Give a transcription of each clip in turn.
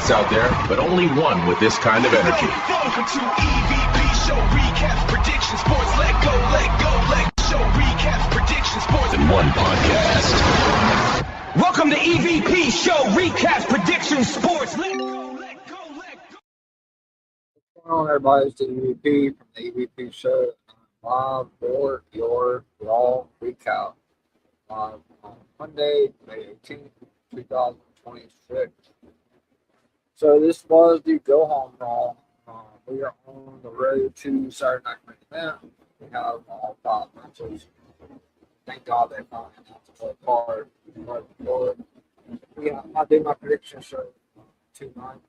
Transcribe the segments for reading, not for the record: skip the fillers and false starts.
podcasts out there, but only one with this kind of energy. Welcome to EVP Show Recaps, Predictions, Sports. Let go, show recaps, predictions, sports In one podcast. Welcome to EVP Show Recaps, Predictions, Sports. Let go. What's going on, everybody? It's the EVP from the EVP Show. Live for your Raw Recap on Monday, May 18th, 2026. So this was the Go Home Raw. We are on the road to Saturday Night Main Event. We have all 5 matches. Thank God they finally announced the card. I did my prediction show tonight.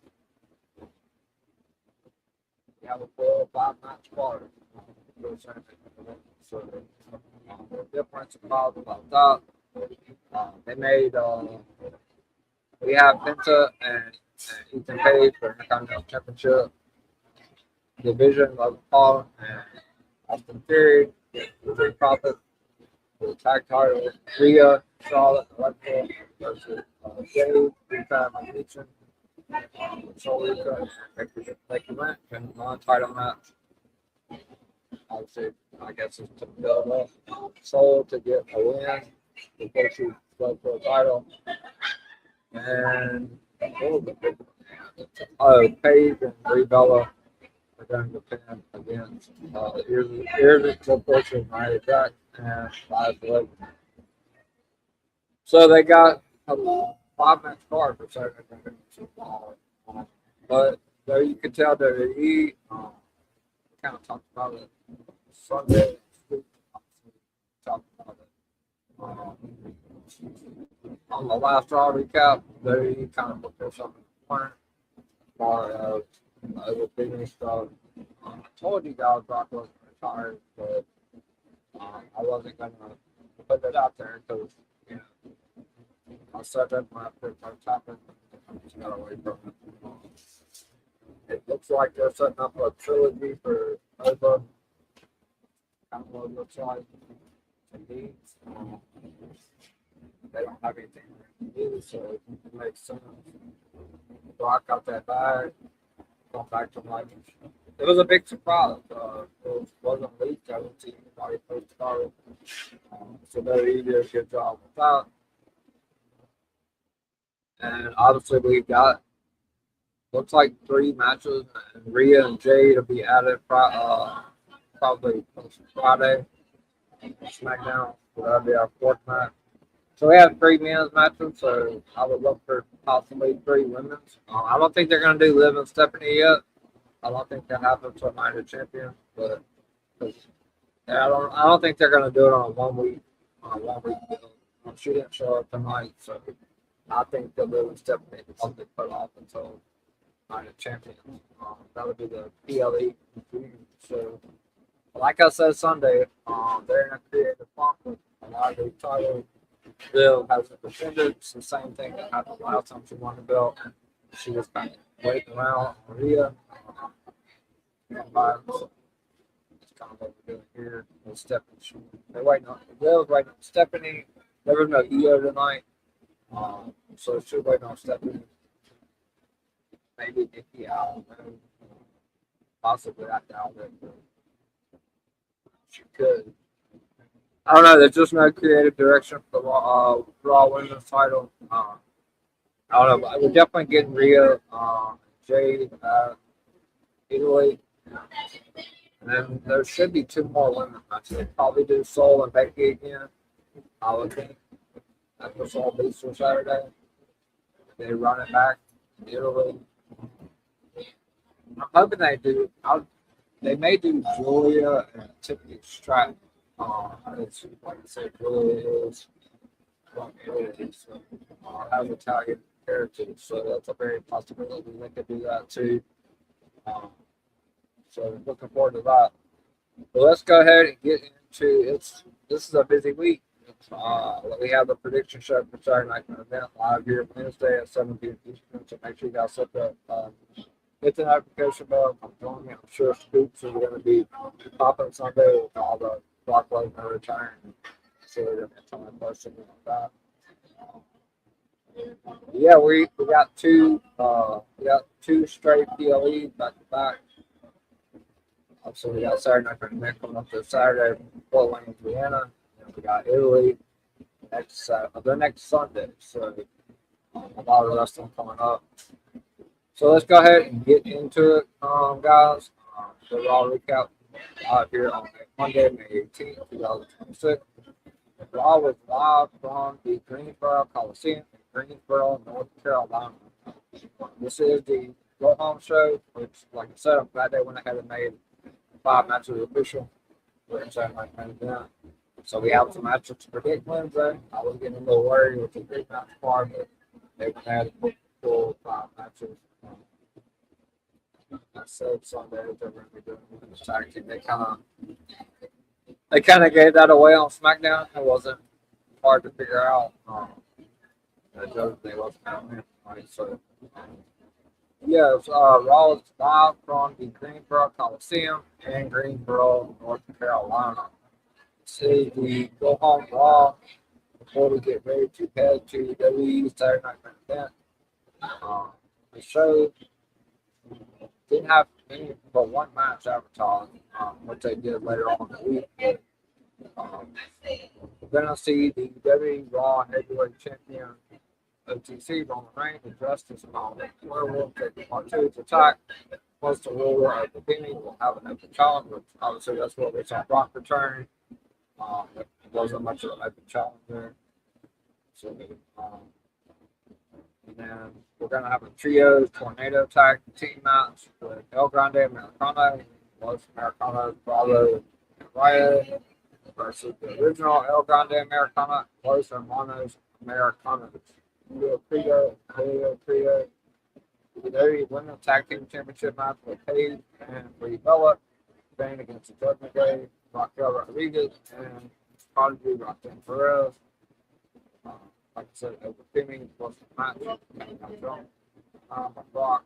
We have a full 5-match card. So the difference about that, they made we have Penta and Ethan Page for the Intercontinental Championship division of Paul and Austin Theory, Street Profit for the tag title, Rhea, Charlotte, Alexa versus Jade, 3-time Legion, Soul Rico, Becky Lynch, and non-title match. Obviously, I guess it's to build up Soul to get a win before she goes for a title. And Paige and Brie Bella are going to defend against Irresistible Nia Jax and Live Blade. So they got a 5-match card for Saturday night. But there you can tell WWE kind of talked about it Sunday. Talked about it on the last Raw recap. WWE kind of put this up in the corner as far as overthinking stuff. I told you guys Brock wasn't retired, but I wasn't going to put it out there because, you know, I said that when I first started talking. I just got away from it. It looks like they're setting up a trilogy for Nova. Kind of what it looks like. Indeed. They don't have anything to do, so it makes sense. Brock got that bag. Going back to like it was a big surprise. It wasn't leaked. I didn't see anybody post about it. So they did a good job with that. And obviously we got looks like 3 matches, and Rhea and Jade will be added probably Friday. SmackDown. So that'll be our 4th match. So we have 3 men's matches, so I would look for possibly 3 women's. I don't think they're going to do Liv and Stephanie yet. I don't think that happens to Night of Champions, but I don't think they're going to do it on a 1 week deal. She didn't show up tonight, so I think that Liv and Stephanie will probably put off until Night of Champions. That would be the PLE. So, like I said Sunday, they're in a creative funk with a lot of these titles. Bill hasn't defended. It's the same thing that happened last time she won the belt. She was kind of waiting around on Rhea. That's kind of what we're doing here with Stephanie. They're waiting on Bill's waiting on Stephanie. There was no EO tonight. So she's waiting on Stephanie. Maybe Nikki out. Possibly, I doubt it. She could. I don't know. There's just no creative direction for Raw Women's title. I don't know. We're definitely getting Rhea, Jade, Italy. And then there should be 2 more women matches. They probably do Soul and Becky again. I would think. That's what Soul beats for Saturday. They run it back in Italy. I'm hoping they do. They may do Julia and Tiffany Stratton. It's like I said, Julia is from Italy, so has Italian heritage, so that's a very possibility they could do that too. So looking forward to that. But let's go ahead and get into it. This is a busy week. We have the prediction show for Saturday Night Event live here Wednesday at 7 p.m. Eastern, so make sure you guys set the hit the notification bell. I'm sure scoops are going to be popping Sunday with all the Brock Lesnar retiring. So we're going to have a ton of questions about that. Yeah, we got two straight PLEs back to back. So we got Saturday Night Tournament coming up this Saturday, Portland, Indiana. And we got Italy the next Sunday. So a lot of wrestling coming up. So let's go ahead and get into it, guys. The Raw Recap here on Monday, May 18th, 2026. Raw was live from the Greensboro Coliseum in Greensboro, North Carolina. This is the go home show, which, like I said, I'm glad they went ahead and made 5 matches official. We're inside my main event. So we have some matches to predict Wednesday. I was getting a little worried with the 3 match card, but they went ahead and full 5 matches. I said Sunday they're going to be doing this tag team. They kind of gave that away on SmackDown. It wasn't hard to figure out. They wasn't out there, right? So yeah, Raw is live from the Greensboro Coliseum in Greensboro, North Carolina. This is the go home Raw before we get ready to head to WWE's Saturday Night Main Event. The show didn't have any but 1 match advertised, which they did later on in the week. We're going to see the WWE Raw Heavyweight Champion OTC Roman Reigns address this amount of werewolf taking part 2 to attack. Plus the ruler of the beginning will have an open challenge, which obviously that's what we saw Brock return. It wasn't much of an open challenge there. So, and then we're going to have a trio tornado tag team match with El Grande Americano, Los Americanos, Bravo, and Riot versus the original El Grande Americana, Los Hermanos Americanos. Julio Trio. The WWE Women's Tag Team Championship match with Paige and Brie Bella, Bane against the Judgment Day, Raquel Rodriguez, and Prodigy Roxanne Perez. Like I said, over Femi was the match. Brock.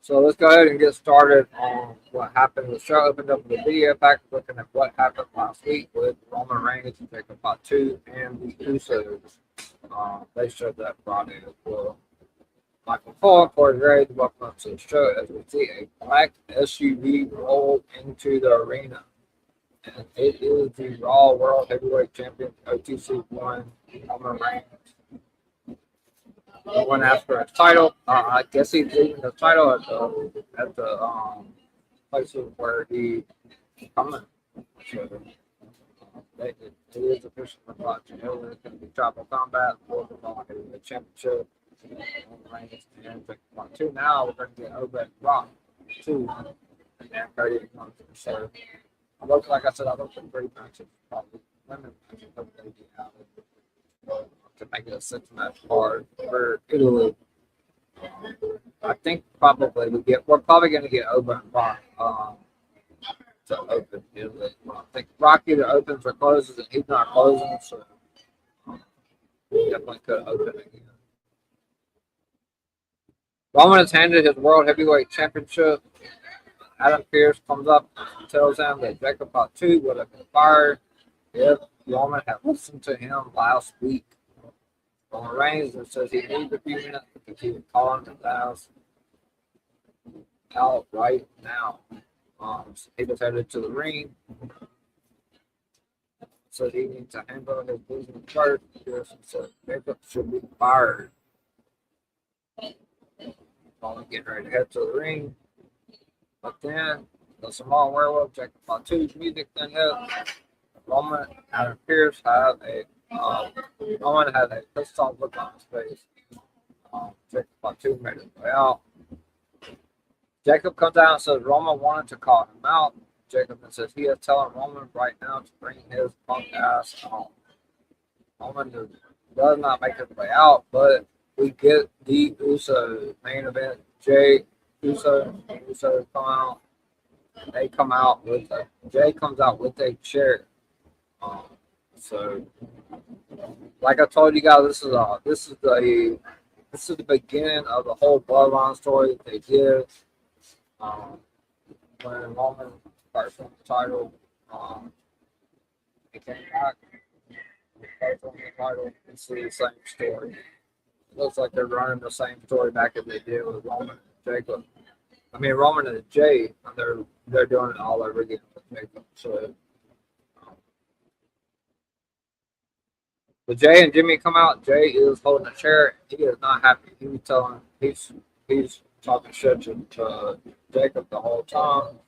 So let's go ahead and get started on what happened. The show opened up with a video pack looking at what happened last week with Roman Reigns and Jacob Fatu and the Usos. They showed that Friday as well. Michael Cole, Corey Graves, welcome up to the show as we see a black SUV roll into the arena. And it is the Raw World Heavyweight Champion OTC1 Roman Reigns. He went after his title. I guess he's leaving the title at the places where he coming. So, it is official for watching. It's going to be tribal combat for the Raw Heavyweight Championship. And part 2 now we're going to get over at Rock 2 and then Cody comes to the show. Like I said, I looked at 3 matches, probably women matches, hopefully be out to make it a 6-match card for Italy. I think probably we're probably going to get Oba and Rock to open Italy. I think Rock either opens or closes, and he's not closing, so he definitely could open again. Roman has handed his World Heavyweight Championship. Adam Pearce comes up and tells him that Jacob Fatu would have been fired if Roman had listened to him last week. Roman Reigns says he needs a few minutes because he was calling his ass out right now. So he was headed to the ring. So he needs to handle his business first. Pearce said Jacob should be fired. Roman getting ready to head to the ring. But then the Samoan Werewolf, Jacob Fatu's music then hit. Roman and Pearce had a pissed off look on his face. Jacob Fatu made his way out. Jacob comes out and says Roman wanted to call him out. Jacob then says he is telling Roman right now to bring his punk ass home. Roman does not make his way out, but we get the Uso main event. Jay Uso come out. They come out with Jay comes out with a chair. So, like I told you guys, this is the beginning of the whole bloodline story that they did. When Roman first won the title, he came back both on the title. It's the same story. It looks like they're running the same story back as they did with Roman and Jacob. I mean, Roman and Jay, they're doing it all over again with Jacob. So, but Jay and Jimmy come out. Jay is holding a chair. He is not happy. He's talking shit to Jacob the whole time.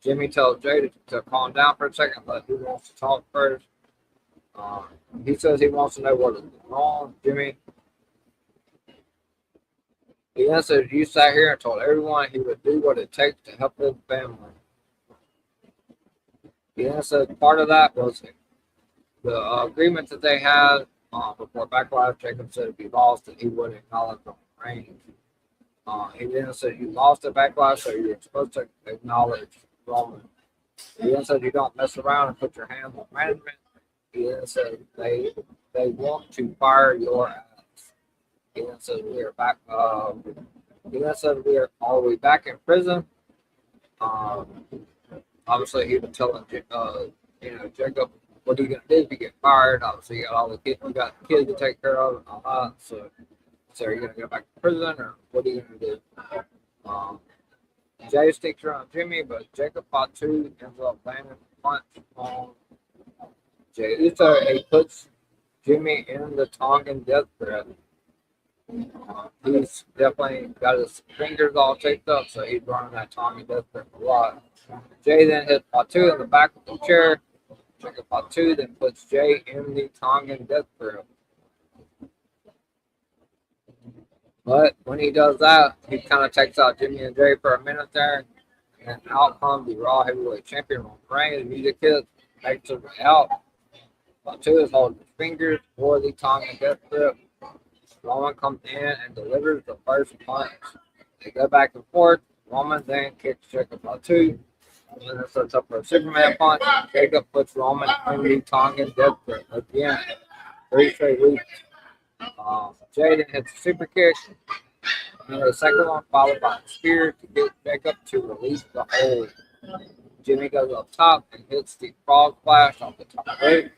Jimmy tells Jay to calm down for a second, but he wants to talk first. He says he wants to know what is wrong. Jimmy, he then says, you sat here and told everyone he would do what it takes to help his family. He then said part of that was the agreement that they had before Backlash. Jacob said if he lost, that he would acknowledge the reign. He then said you lost at Backlash, so you're supposed to acknowledge Roman. He then said you don't mess around and put your hands on management. He then said they want to fire your ass. He then said we are back. He then said are we back in prison? Obviously he was telling Jacob, what are you gonna do if you get fired? Obviously you got all the kids, you got kids to take care of and all that. So are you gonna go back to prison or what are you gonna do? Jay sticks around Jimmy, but Jacob Fatu ends up landing a punch on Jay Uso. He puts Jimmy in the Tongan death grip. He's definitely got his fingers all taped up, so he's running that Tongan death grip a lot. Jay then hits Fatu in the back of the chair. Jacob Fatu then puts Jay in the Tongan death grip. But when he does that, he kind of takes out Jimmy and Jay for a minute there. And out comes the Raw Heavyweight Champion, Roman Reigns. The music hits, makes it out. Fatu is holding his fingers for the Tongan death grip. Roman comes in and delivers the first punch. They go back and forth. Roman then kicks Jacob Fatu. And then sets up for a Superman punch. Jacob puts Roman in the Tongan death grip again. 3 straight weeks. Jay then hits a super kick. And the second one followed by a spear to get Jacob to release the hold. Jimmy goes up top and hits the frog splash off the top rope.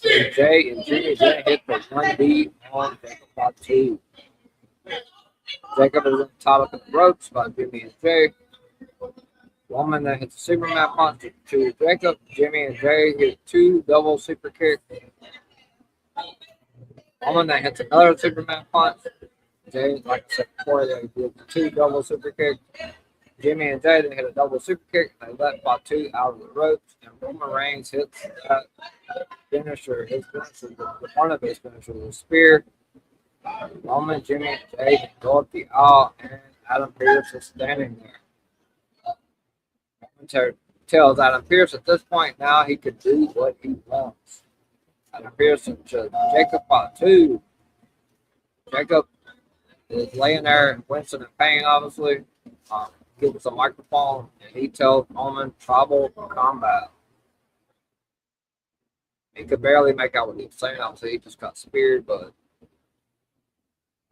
Jay and Jimmy then hit the 1D on Jacob Fatu. Jacob is tied up in the ropes by Jimmy and Jay. Roman then hits a Superman punch to Jacob. Jimmy and Jay hit 2 double super kicks. Roman then hits another Superman punch. Jay, like I said before, they did 2 double super kicks. Jimmy and Jay then hit a double super kick. They let Fatu out of the ropes, and Roman Reigns hits that finisher. His finisher, one of his finishers, a spear. Roman, Jimmy, and Jay go up the aisle, and Adam Pearce is standing there. Roman tells Adam Pearce at this point now he could do what he wants. Adam Pearce to Jacob Fatu. Jacob is laying there, wincing in pain, obviously. Gives a microphone, and he tells Roman tribal combat. He could barely make out what he was saying. Obviously, he just got speared, but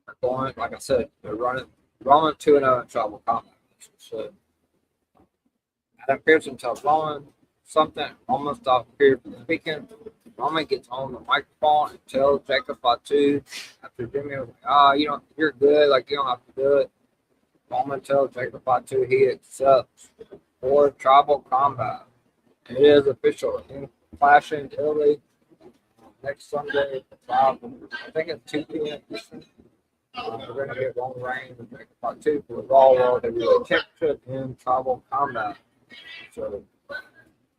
they're going, like I said, they're running Roman 2-0 in tribal combat. So Adam Pearson tells Roman something. Roman stops Pearce from speaking. Roman gets on the microphone and tells Jacob Fatu after Jimmy was like, you're good, like you don't have to do it. Roman tells Jacob Fatu he accepts for tribal combat. It is official in Clash in Italy next Sunday at 5. I think it's 2 p.m. Eastern. We're going to get Roman Reigns and Jacob Fatu for the Raw World Heavyweight Championship in tribal combat. So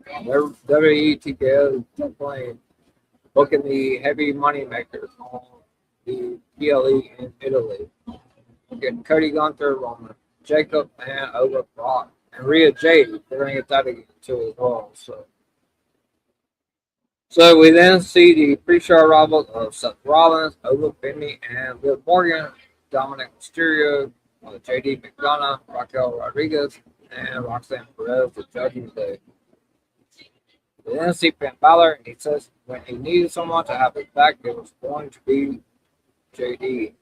WWE TKO is definitely booking the heavy money makers on the PLE in Italy. Getting Cody Gunther, Roman, Jacob, and over Brock. And Rhea Jade, they're going to get that again too as well. So we then see the pre-show rival of Seth Rollins, Ola Benny, and Liv Morgan, Dominic Mysterio, JD McDonough, Raquel Rodriguez, and Roxanne Perez for Judgment Day. We then see Finn Balor, and he says when he needed someone to have his back, it was going to be JD. He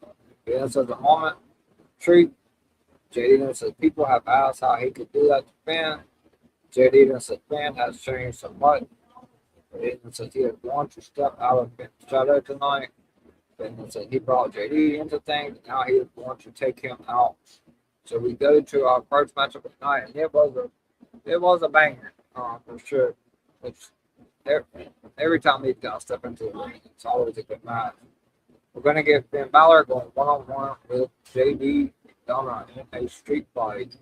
then says the moment, truth. JD then says people have asked how he could do that to Finn. JD then says Finn has changed so much. Aiden said he had wanted to step out of Ben's shadow tonight. Ben said he brought JD into things, and now he is going to take him out. So we go to our first matchup at night, and it was a banger for sure. It's, every time these guys step into the ring, it's always a good match. We're going to get Ben Balor going one-on-one with JD McDonough in a street fight.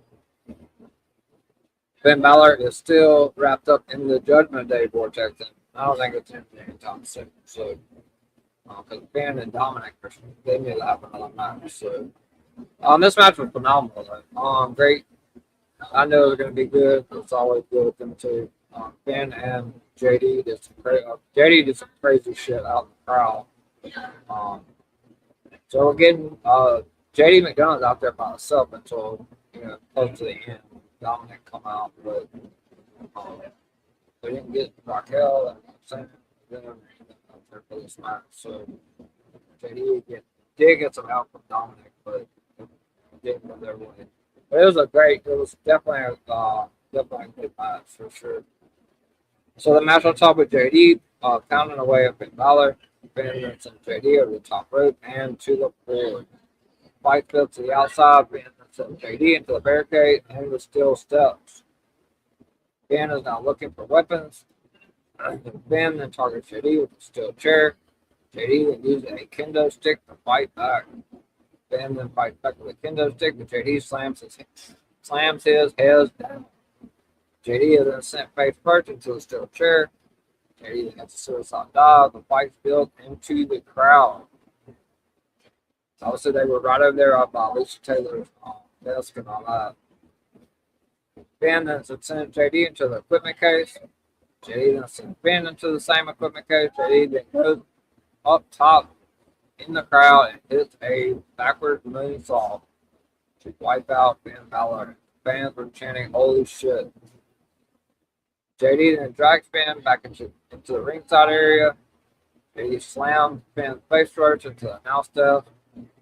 Ben Balor is still wrapped up in the Judgment Day vortex, and I don't think it's ending anytime soon. So, because Ben and Dominic, they need to have another match. So, this match was phenomenal. Great. I know they're going to be good. It's always good with them too. Ben and JD did JD did some crazy shit out in the crowd. So we're getting JD McDonough's out there by himself until close to the end. Dominic come out, but we didn't get Raquel and Sam out there for this match. So JD did get some help from Dominic, but didn't go their way. But it was definitely a good match for sure. So the match on top with JD, pounding away at Ben Balor. Ben sent JD over the top rope and to the floor. Fight built to the outside. Ben sent JD into the barricade and the steel steps. Ben is now looking for weapons. Ben then targets JD with a steel chair. JD then uses a kendo stick to fight back. Ben then fights back with a kendo stick, but JD slams his head down. JD is then sent face first into the steel chair. JD then gets a suicide dive. The fight's built into the crowd. Obviously, they were right over there up by Lisa Taylor's desk and all that. Ben then sent JD into the equipment case. JD then sent Ben into the same equipment case. JD then goes up top in the crowd and hits a backward moonsault to wipe out Ben Balor. Fans were chanting, "Holy shit!" JD then drags Ben back into the ringside area. JD slams Ben's face first into the announce desk.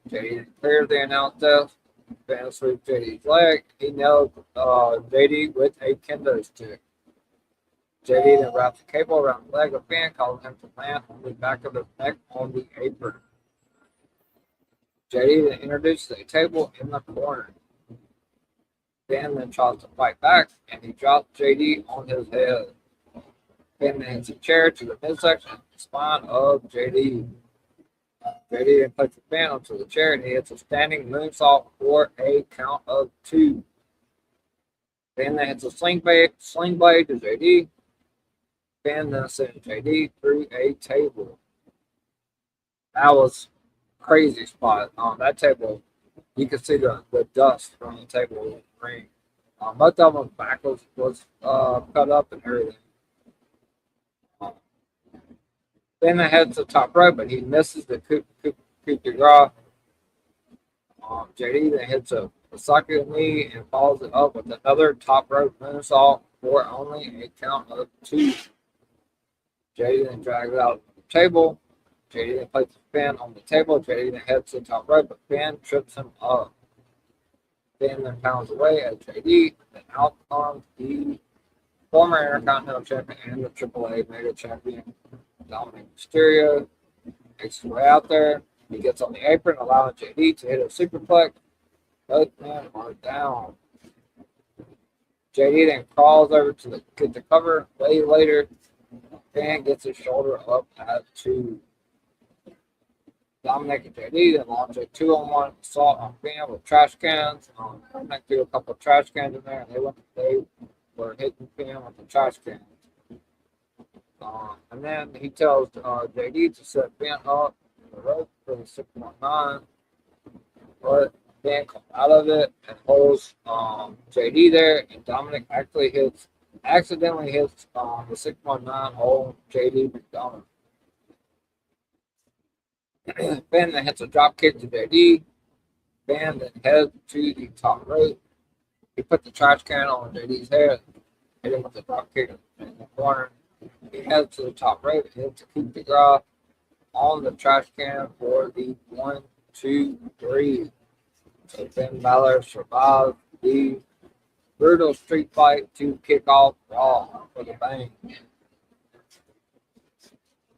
JD then clears the announce desk. Ben sweeps JD's leg. He nails JD with a kendo stick. JD then wraps a cable around the leg of Ben, causing him to land on the back of his neck on the apron. JD then introduces a table in the corner. Ben then tries to fight back, and he drops JD on his head. Ben then hits a chair to the midsection of the spine of JD. JD then places Ben onto the chair, and he hits a standing moonsault for a count of 2. Ben then hits a sling blade to JD. Ben then sends JD through a table. That was crazy spot. That table, you could see the dust from the table in the ring. Most of them back was cut up and everything. Then they head to the top rope, but he misses the coup de grace. JD then hits a socket knee and follows it up with another top rope moonsault for only a count of 2. JD then drags out the table. JD then places Ben on the table. JD then heads to the top rope, but Ben trips him up. Ben then pounds away at JD. Then out comes the former Intercontinental Champion and the AAA Mega Champion, Dominic Mysterio. Makes his way out there. He gets on the apron, allowing JD to hit a superplex. Both men are down. JD then crawls over to get the cover. Way later, Ben gets his shoulder up at 2. Dominic and JD then launch a 2-on-1 assault on Ben with trash cans. Dominic threw a couple of trash cans in there, and they were hitting Ben with the trash cans. And then he tells JD to set Ben up in the rope for the 619. But Ben comes out of it and holds JD there, and Dominic accidentally hits the 619 on JD McDonough. Ben then hits a drop kick to JD. Ben then heads to the top rope. He put the trash can on JD's head, hit him with the drop kick in the corner. He heads to the top rope and hits a coup de grace on the trash can for the 1, 2, 3. So Ben Balor survived the brutal street fight to kick off Raw for the bang.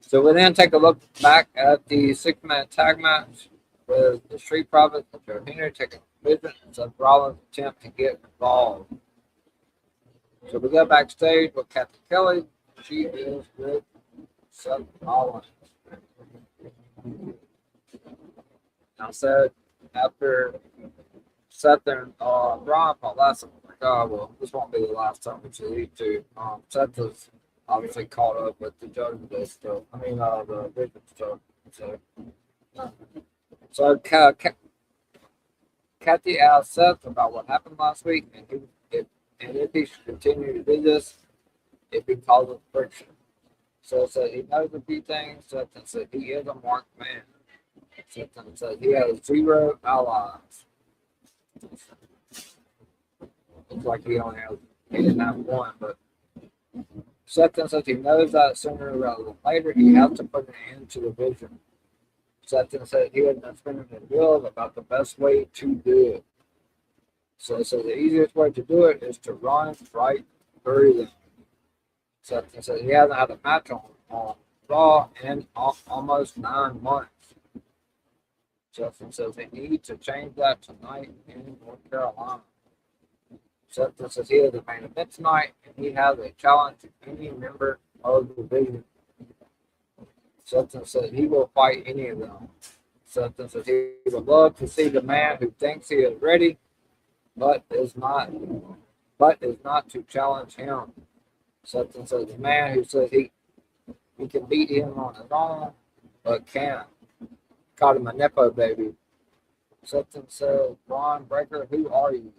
So we then take a look back at the 6-man tag match with the Street Profits and Joe Henry taking vision and Seth Rollins' attempt to get involved. So we go backstage with Kathy Kelly. She is with Seth Rollins. Now said after Seth and Ron thought last time, like, oh well, this won't be the last time we see these two. Seth is obviously caught up with the judgment day stuff. I mean, the vision stuff. So Kathy asked Seth about what happened last week, and if he should continue to do this, it'd be causing friction. So said he knows a few things. Seth said he is a marked man. Seth said he has 0 allies. Looks like he didn't have one, but Seth says he knows that sooner rather than later he has to put an end to the vision. Seth said he has been spinning his wheels about the best way to do it. So the easiest way to do it is to run right through them. Seth said he hasn't had a match on Raw in almost 9 months. Seth says they need to change that tonight in North Carolina. Seth says he has a main event tonight, and he has a challenge to any member of the division. Seth says he will fight any of them. Seth says he would love to see the man who thinks he is ready, but is not to challenge him. Seth says the man who says he can beat him on his own, but can't. Called him a Nepo baby. Seth says, Ron Breaker, who are you?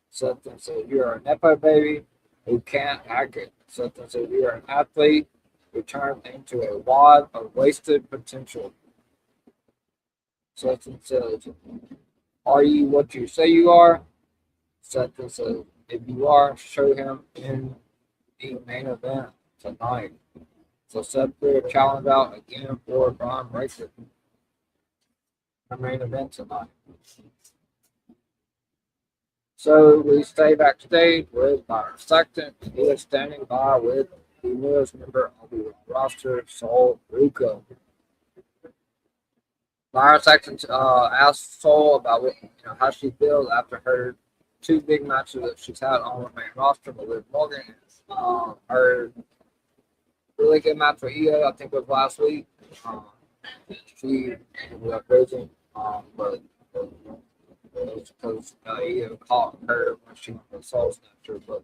Seth says, you're a Nepo baby who can't hack it. Seth says, you're an athlete who turned into a wad of wasted potential. Seth says, are you what you say you are? Seth says, if you are, show him in the main event tonight. So Seth threw a challenge out again for Ron Breaker. The main event tonight. So we stay backstage with Byron Saxton, and he is standing by with the newest member of the roster, Sol Ruca. Byron Saxton asked Sol about how she feels after her 2 big matches that she's had on the main roster with Liv Morgan. Her really good match for EA, I think, was last week. She ended up losing, but it was because EA caught her when she was a Soul Snatcher. But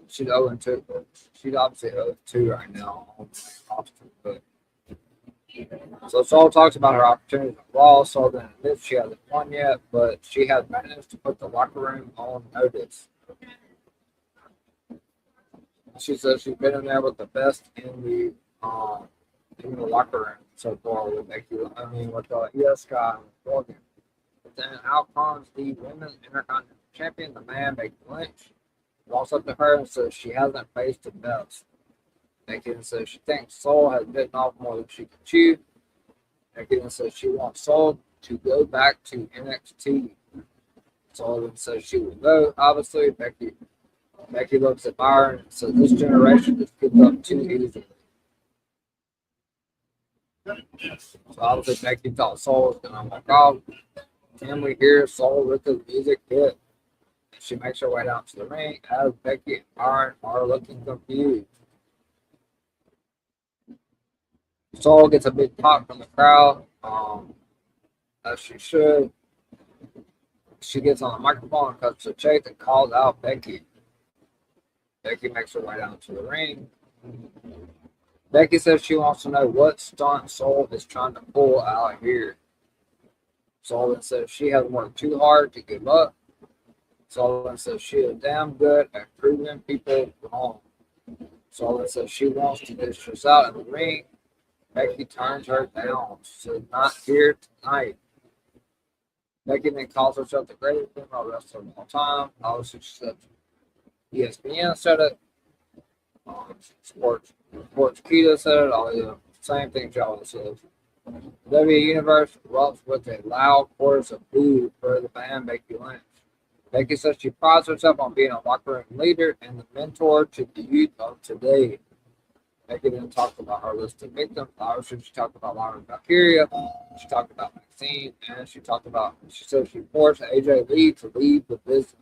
she's 0-2. She's obviously 0-2 right now on the roster. But so Sol talks about her opportunities on Raw. Sol then admits she hasn't won yet, but she has managed to put the locker room on notice. She says she's been in there with the best in the locker room so far with with ES Sky and Morgan. But then out comes the women's Intercontinental Champion, the man, Becky Lynch. Walks up to her and says she hasn't faced the best. Becky says she thinks Sol has bitten off more than she can chew. Becky says she wants Sol to go back to NXT. Sol says she will go. Obviously, Becky looks at Byron and says this generation just gives up too easily. So obviously Becky thought Sol was going to walk off. Then we hear Sol Ruca's music hit. And she makes her way down to the ring as Becky and Byron are looking confused. Sol gets a big pop from the crowd, as she should. She gets on the microphone and cuts to chase and calls out Becky. Becky makes her way down to the ring. Becky says she wants to know what stunt Sol is trying to pull out here. Sol says she has worked too hard to give up. Sol says she is damn good at proving people wrong. Sol says she wants to dish this out in the ring. Becky turns her down. She says, not here tonight. Becky then calls herself the greatest female wrestler of all time. Obviously, she said ESPN said it. Sports Keto said it. All the same thing Java says. The WWE Universe erupts with a loud chorus of boo for the band Becky Lynch. Becky says she prides herself on being a locker room leader and the mentor to the youth of today. Becky then talked about her list of victims. Obviously, she talked about Lauren Valkyria. She talked about Maxine, and she said she forced AJ Lee to leave the business.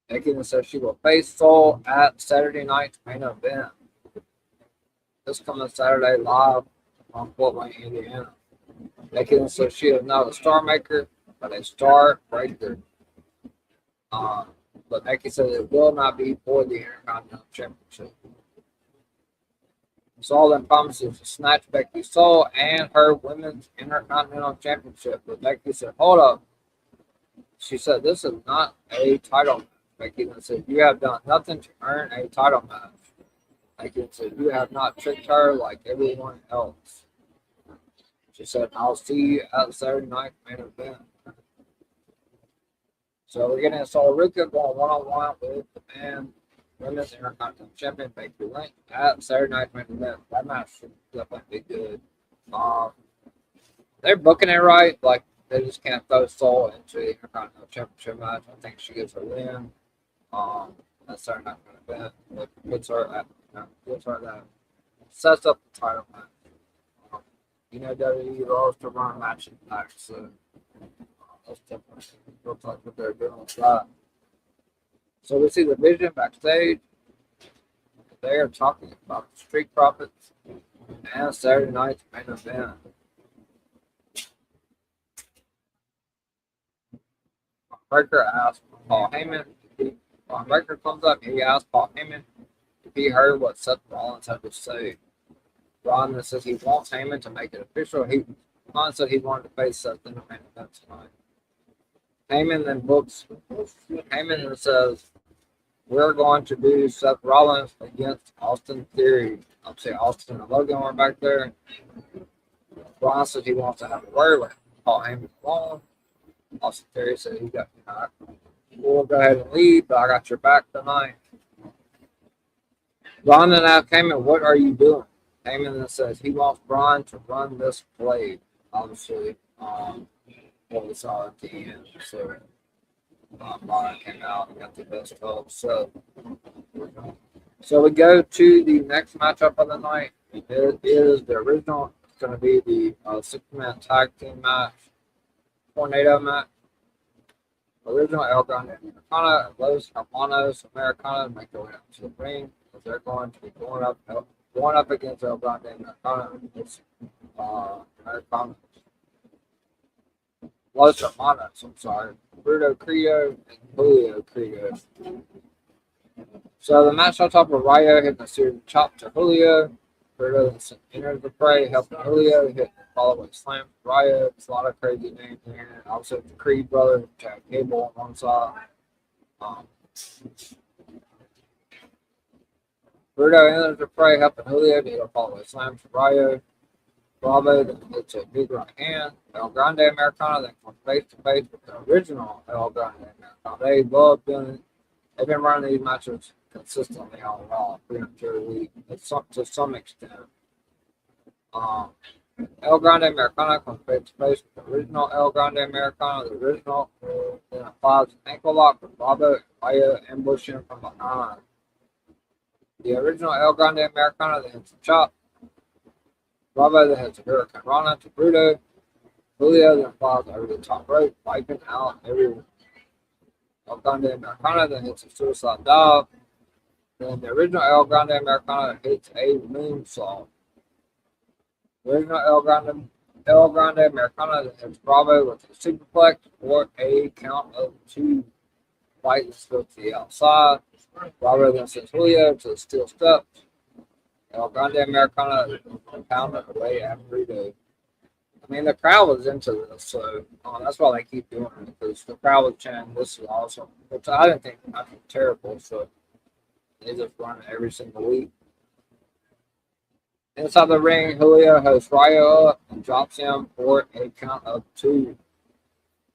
Becky then said she will face Soul at Saturday night's main event. This coming Saturday live on Fort Wayne, Indiana. Becky then said she is not a star maker, but a star breaker. But Becky said it will not be for the Intercontinental Championship. Soul then promises to snatch Becky's soul and her Women's Intercontinental Championship. But Becky said, hold up. She said, this is not a title match. Becky then said, you have done nothing to earn a title match. Becky said, you have not tricked her like everyone else. She said, I'll see you at the Saturday night main event. So we're getting Soul Ruka going one-on-one with the Women's Intercontinental Champion Becky Lynch at Saturday night main event. That match should definitely be good. They're booking it right. Like, they just can't throw Soul into the Intercontinental Championship match. I think she gets a win. That Saturday night main event. It puts her that sets up the title match. WWE loves to run matches back, so that's definitely looks like what they're doing with that. So we see the Vision backstage. They are talking about the Street Profits and Saturday night's main event. Breaker asked Paul Heyman. When Breaker comes up, he asked Paul Heyman if he heard what Seth Rollins had to say. Rollins says he wants Heyman to make it official. Rollins said he wanted to face Seth in the main event tonight. Heyman then says, we're going to do Seth Rollins against Austin Theory. I'll say Austin and Logan are back there. Rollins says he wants to have a word with Paul Heyman alone. Austin Theory said he got we'll go ahead and leave, but I got your back tonight. Braun then asked Heyman, what are you doing? Heyman then says he wants Braun to run this blade. Obviously, what we saw at the end. So Braun came out and got the best help. So we go to the next matchup of the night. It is the original. It's going to be the 6-man tag team match, tornado match. Original El Grande Americana and Los Hermanos Americana make their way up to the ring. They're going to be going up against El Grande Americana. It's Americana. Los Hermanos, I'm sorry. Bruto Credo and Julio Credo. So the match on top of Rayo hitting a series of chop to Julio. Bruto enters the fray, helping Julio hit the follow-away slam to Rayo. It's a lot of crazy names here. Also the Creed brothers, Chad Gable on one side. Bruto enters the fray, helping Julio hit a follow-away slam to Rayo. Bravo then hits a big right hand. El Grande Americana then comes face to face with the original El Grande Americana. They love doing it. They've been running these matches consistently on Raw pretty much every week to some extent. El Grande Americana comes face to face with the original El Grande Americana. The original then applies an ankle lock with Bravo and Rayo ambush him from behind. The original El Grande Americana then hits a chop. Bravo then hits a Hurricane Rana to Bruto. Julio then flies over the top rope, wiping out everyone. El Grande Americana then hits a suicide dive. Then the original El Grande Americana hits a moonsault. The original El Grande Americana then hits Bravo with a superplex for a count of 2. Fight is go to the outside. Bravo then sends Julio to the steel steps. El Grande Americana pounded away at Bruto. I mean, the crowd was into this, so that's why they keep doing it, because the crowd was chanting, this is awesome, which I didn't think was terrible, so they just run it every single week. Inside the ring, Julio hosts Rayo up and drops him for a count of 2.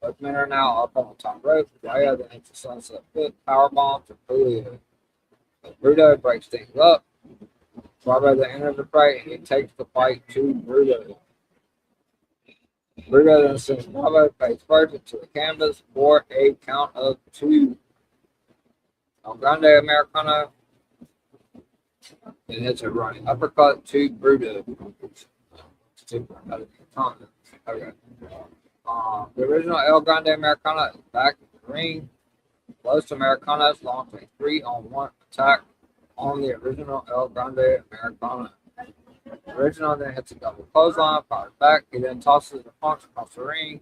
Both men are now up on the top rope. Rayo then hits a sunset foot powerbomb to Julio. But Bruto breaks things up. Bravo then enters the fight and he takes the fight to Bruto. Bruto then sends Bravo face first into the canvas for a count of 2. El Grande Americano Then hits a running uppercut to Bruto. Okay. The original El Grande Americana is back in the ring. Los Americanas launched a 3-on-1 attack on the original El Grande Americana. The original then hits a double clothesline, fires back. He then tosses the punch across the ring.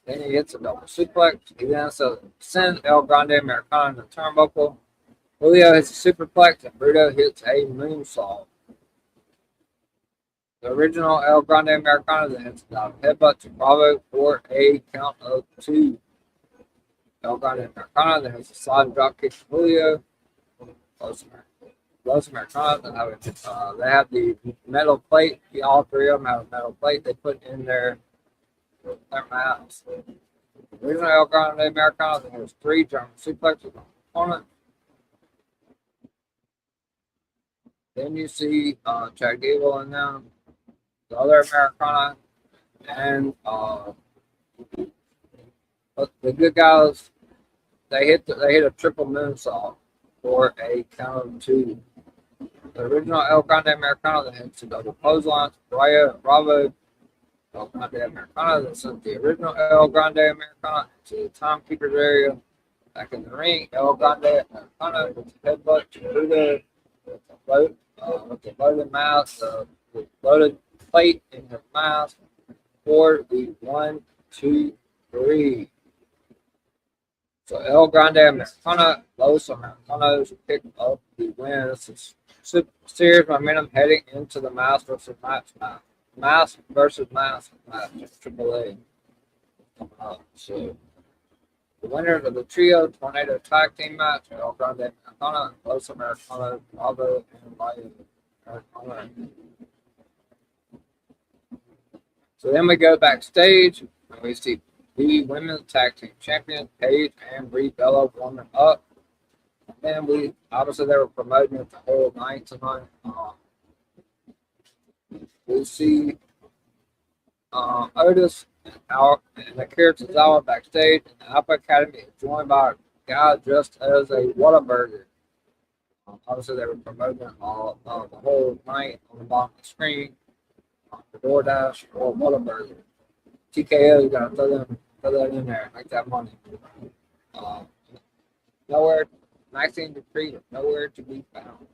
Then he hits a double suplex. He then sends El Grande Americana in the turnbuckle. Julio hits a superplex and Bruto hits a moonsault. The original El Grande Americana then hits a headbutt to Bravo for a count of 2. El Grande Americana then hits a slide drop kick to Julio. Los Americanas they have the metal plate. All three of them have a metal plate they put in their mats. The original El Grande Americana then has 3 German suplexes on the opponent. Then you see Chad Gable and them, the other Americana, and the good guys. They hit a triple moonsault for a count of 2. The original El Grande Americana that hits a double clothesline to Bravo. El Grande Americana that sent the original El Grande Americana to the timekeeper's area. Back in the ring, El Grande Americana with the headbutt to Bruto with the loaded mask, the loaded plate in his mask for the 1, 2, 3. So El Grande Americana, Los Americanos pick up the win. This is serious momentum heading into the mask versus match match. Mask versus mask match, Triple A. So the winners of the trio tornado tag team match, El Grande Americana, Los Americanos, Bravo, and Wwe Americana. So then we go backstage and we see the women's tag team champions, Paige and Brie Bella, warming up. And then they were promoting it the whole night tonight. We see Otis and Akira Tozawa backstage, and the Alpha Academy is joined by a guy dressed as a Whataburger. Obviously, they were promoting it all the whole night on the bottom of the screen. The DoorDash or Whataburger. TKO, you gotta throw that in there, make that money. Nowhere, Maxine Dupree, nowhere to be found.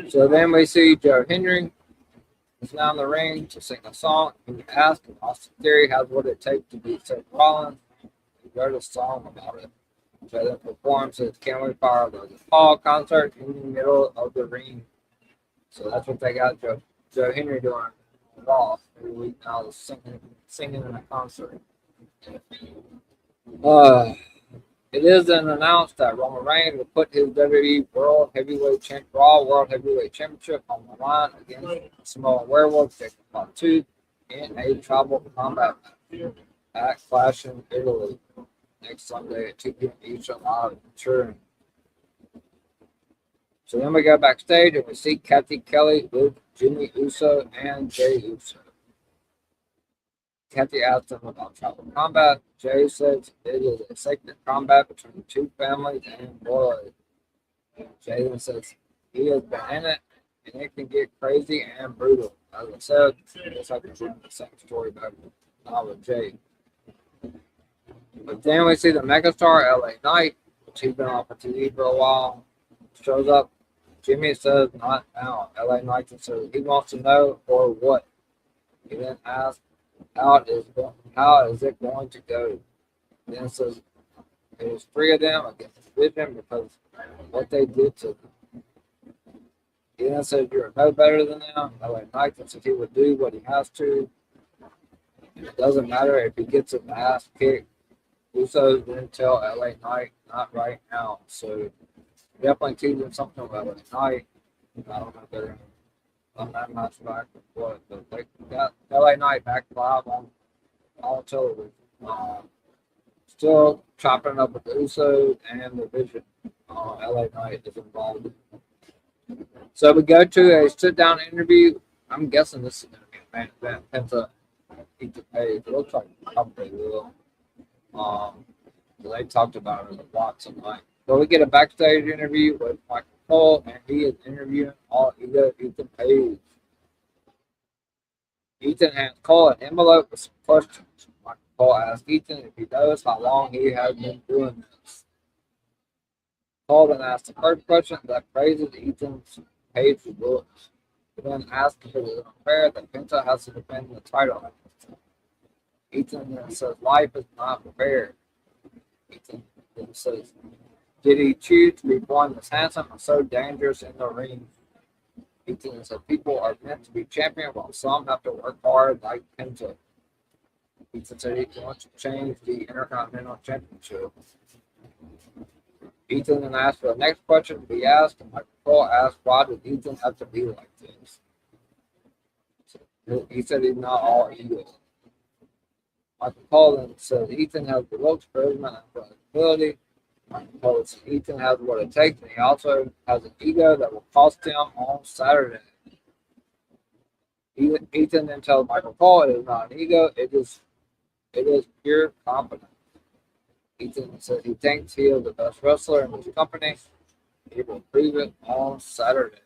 So then we see Joe Hendry is now in the ring to sing a song. He asked if Austin Theory has what it takes to beat Seth Rollins. He wrote a song about it. So then performs his Can We Fire the Paul concert in the middle of the ring. So that's what they got Joe Hendry doing Raw every week now, singing in a concert. It is then announced that Roman Reigns will put his WWE Raw World Heavyweight Championship on the line against Samoan Werewolf Jacob Fatu in a tribal combat match at Clash in Italy next Sunday at 2 p.m. Eastern live in Turin. So then we go backstage and we see Kathy Kelly with Jimmy Uso and Jay Uso. Kathy asked him about tribal combat. Jay says it is a sacred combat between two families and blood. Jay then says he has been in it and it can get crazy and brutal. As I said, it's like the same story back with Jay. But then we see the megastar LA Knight, which he's been off of TV for a while, shows up. Jimmy says not now. LA Knight says he wants to know or what. He then asks how is it going to go? And then it says it was 3 of them against Vision because what they did to them. He then said you're no better than them. LA Knight says he would do what he has to. And it doesn't matter if he gets an ass kicked. Usos didn't tell LA Knight not right now. So definitely teasing something about LA Knight. I don't know if they're on that match back or what, but they got LA Knight back live on television. Still chopping up with the Usos and the Vision. LA Knight is involved. So we go to a sit-down interview. I'm guessing this is going to be a main event. Penta eat the page. It looks like probably will. They talked about it a lot tonight. So we get a backstage interview with Michael Cole, and he is interviewing All Ego Ethan Page. Ethan hands Cole an envelope with some questions. Michael Cole asks Ethan if he knows how long he has been doing this. Cole then asks the first question that praises Ethan's Page's looks. He then asks if it is unfair that Penta has to defend the title. Ethan then says life is not fair. Ethan then says, did he choose to be born this handsome or so dangerous in the ring? Ethan said people are meant to be champion while some have to work hard like Penta. Ethan said he wants to change the Intercontinental Championship. Ethan then asked for the next question to be asked, and Michael Cole asked why did Ethan have to be like this? He said he's not all ego. Michael Cole then said Ethan has the looks, charisma, and ability. Michael Cole said Ethan has what it takes, and he also has an ego that will cost him on Saturday. Ethan then tells Michael Cole it is not an ego, it is pure confidence. Ethan said he thinks he is the best wrestler in his company. He will prove it on Saturday.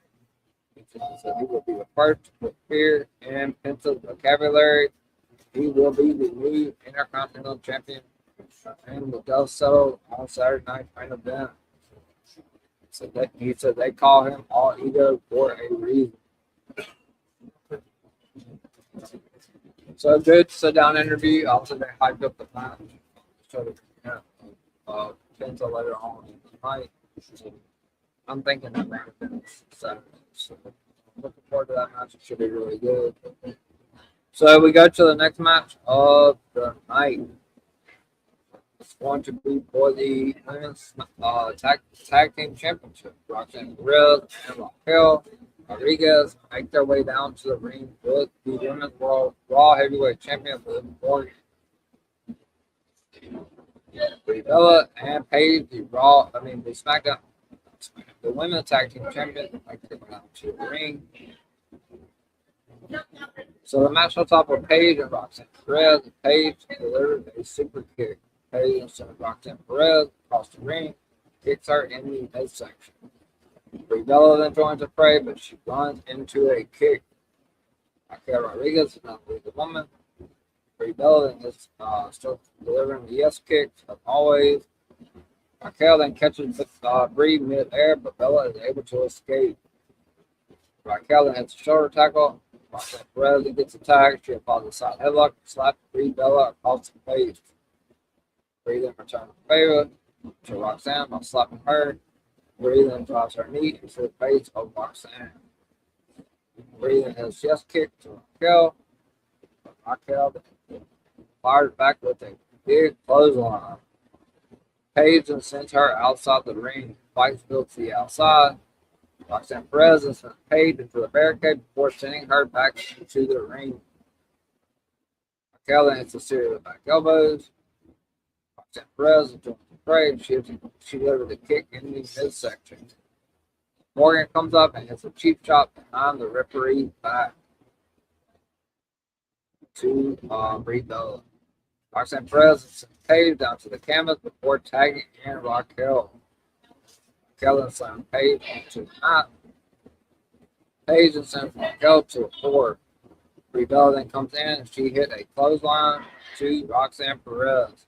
Ethan said he will be the first to put fear in Penta's vocabulary. He will be the new Intercontinental Champion and the dust settled on Saturday night main event. He said they call him All Ego for a reason. So good sit down interview. Also they hyped up the match. So Penta later on tonight. So I'm thinking that main event is Saturday. So I'm looking forward to that match. It should be really good. So we go to the next match of the night. It's going to be for the women's tag team championship. Roxanne Perez and Raquel Rodriguez make their way down to the ring with the women's Raw Heavyweight Champion Liv Morgan. Brie Bella and Paige, the SmackDown, the women's tag team champion, make their way down to the ring. So the match on top of Paige and Roxanne Perez. Paige delivered a super kick. Paige instead of Roxanne Perez across the ring, kicks her in the midsection. Brie Bella then joins the fray, but she runs into a kick. Raquel Rodriguez is not the woman. Brie Bella then is still delivering the yes kicks, as always. Raquel then catches Brie mid-air, but Bella is able to escape. Raquel then hits a shoulder tackle. Roxanne Perez gets attacked. She applies a side headlock, slaps Brie Bella across the face. Brie then returns the favor to Roxanne by slapping her. Brie then drops her knee into the face of Roxanne. Brie then has yes kick to Raquel. Raquel then fires back with a big clothesline. Paige then sends her outside the ring. Fights built to the outside. Roxanne Perez then sends Paige into the barricade before sending her back into the ring. Raquel then hits a series of back elbows. Roxanne Perez joins the fray. She delivered the kick in the midsection. Morgan comes up and hits a cheap shot behind the referee's back to Brie Bella. Roxanne Perez sends Paige down to the canvas before tagging in Raquel. Raquel then slams Paige onto the mat. Paige then sends Raquel to a floor. Brie Bella then comes in and she hit a clothesline to Roxanne Perez.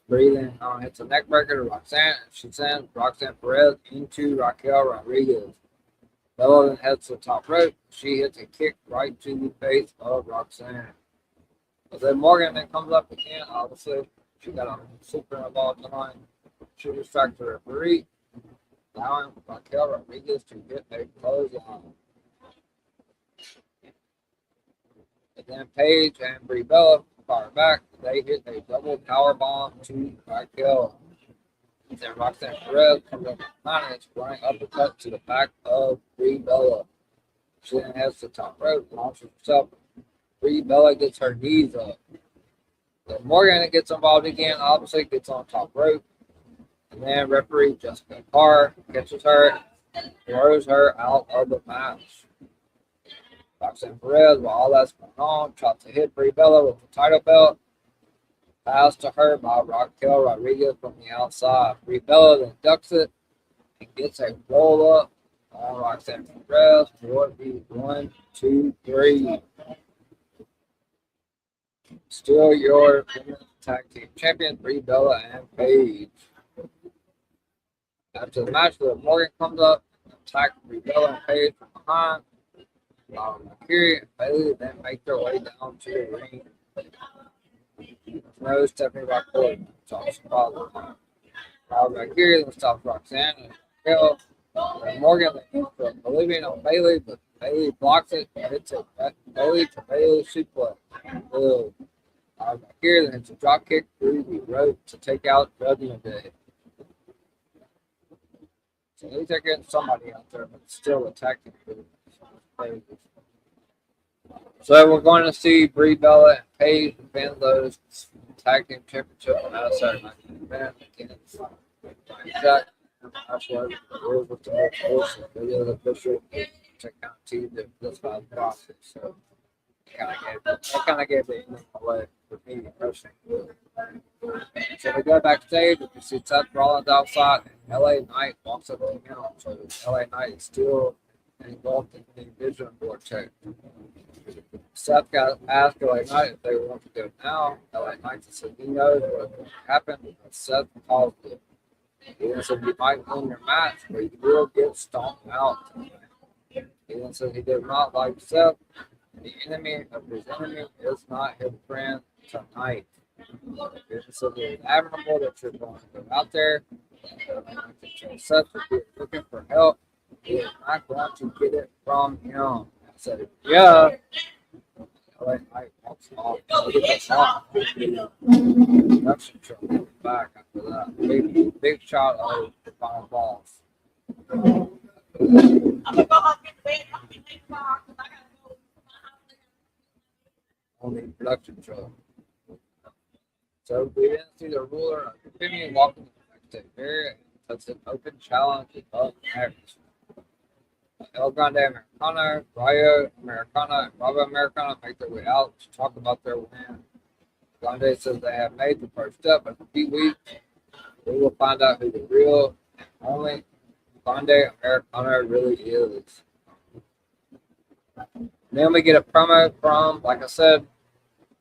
Brie then hits a neck breaker to Roxanne, and she sends Roxanne Perez into Raquel Rodriguez. Bella then heads to the top rope. She hits a kick right to the face of Roxanne. But then Morgan then comes up again. Obviously, she got a super involved tonight. She distracts the referee, allowing Raquel Rodriguez to hit a clothesline. And then Paige and Brie Bella fire back. They hit a double power bomb to Raquel. And then Roxanne Perez comes up behind and running uppercut to the back of Brie Bella. She then heads to the top rope, launches herself. Brie Bella gets her knees up. Then Morgan gets involved again, obviously gets on top rope. And then referee Jessica Carr catches her, throws her out of the match. Roxanne Perez, while all that's going on, tries to hit Brie Bella with the title belt. Pass to her by Raquel Rodriguez from the outside. Brie Bella then ducks it and gets a roll up on Roxanne Perez for it be 1, 2, 3. Still your women's tag team champions, Brie Bella and Paige. After the match, Liv Morgan comes up and attacks Brie Bella and Paige from behind. Mercury and Bailey then make their way down to the ring. No Stephanie Rockford stops Mercury then stops Roxanne and Raquel. Morgan then goes for a Bolivian on Bailey, but Bailey blocks it and hits a Bailey to Bailey suplex. Mercury then hits a drop kick through the rope to take out Judgment Day. So he's getting somebody out there, but still attacking. So we're going to see Brie Bella and Paige defend those tag team championship on that Saturday night event against Jack. That's what it was with the whole course. It is official to kind of tease this by the process. So it kind of gave the ending away for me personally. So we go backstage. We see Seth Rollins outside, and LA Knight walks up to him. So LA Knight is still involved in the vision vortex. Seth got asked LA Knight if they want to go now. LA Knight said he knows what happened. Seth caused it. He then said you might win your match, but you will get stomped out. He then said he did not like Seth. The enemy of his enemy is not his friend tonight. He said it's admirable that you're going to go out there. Seth will be looking for help. He is not going to get it from him. I said, yeah. LA Knight walks off. Look at the shot. Production truck back after that. Big shot of the final balls. On the production truck. So we didn't see the ruler of the opinion walking to the area. That's an open challenge of next. El Grande Americana, Rayo Americana, and Bravo Americana make their way out to talk about their win. Grande says they have made the first step in a few weeks. We will find out who the real and only Grande Americana really is. Then we get a promo from, like I said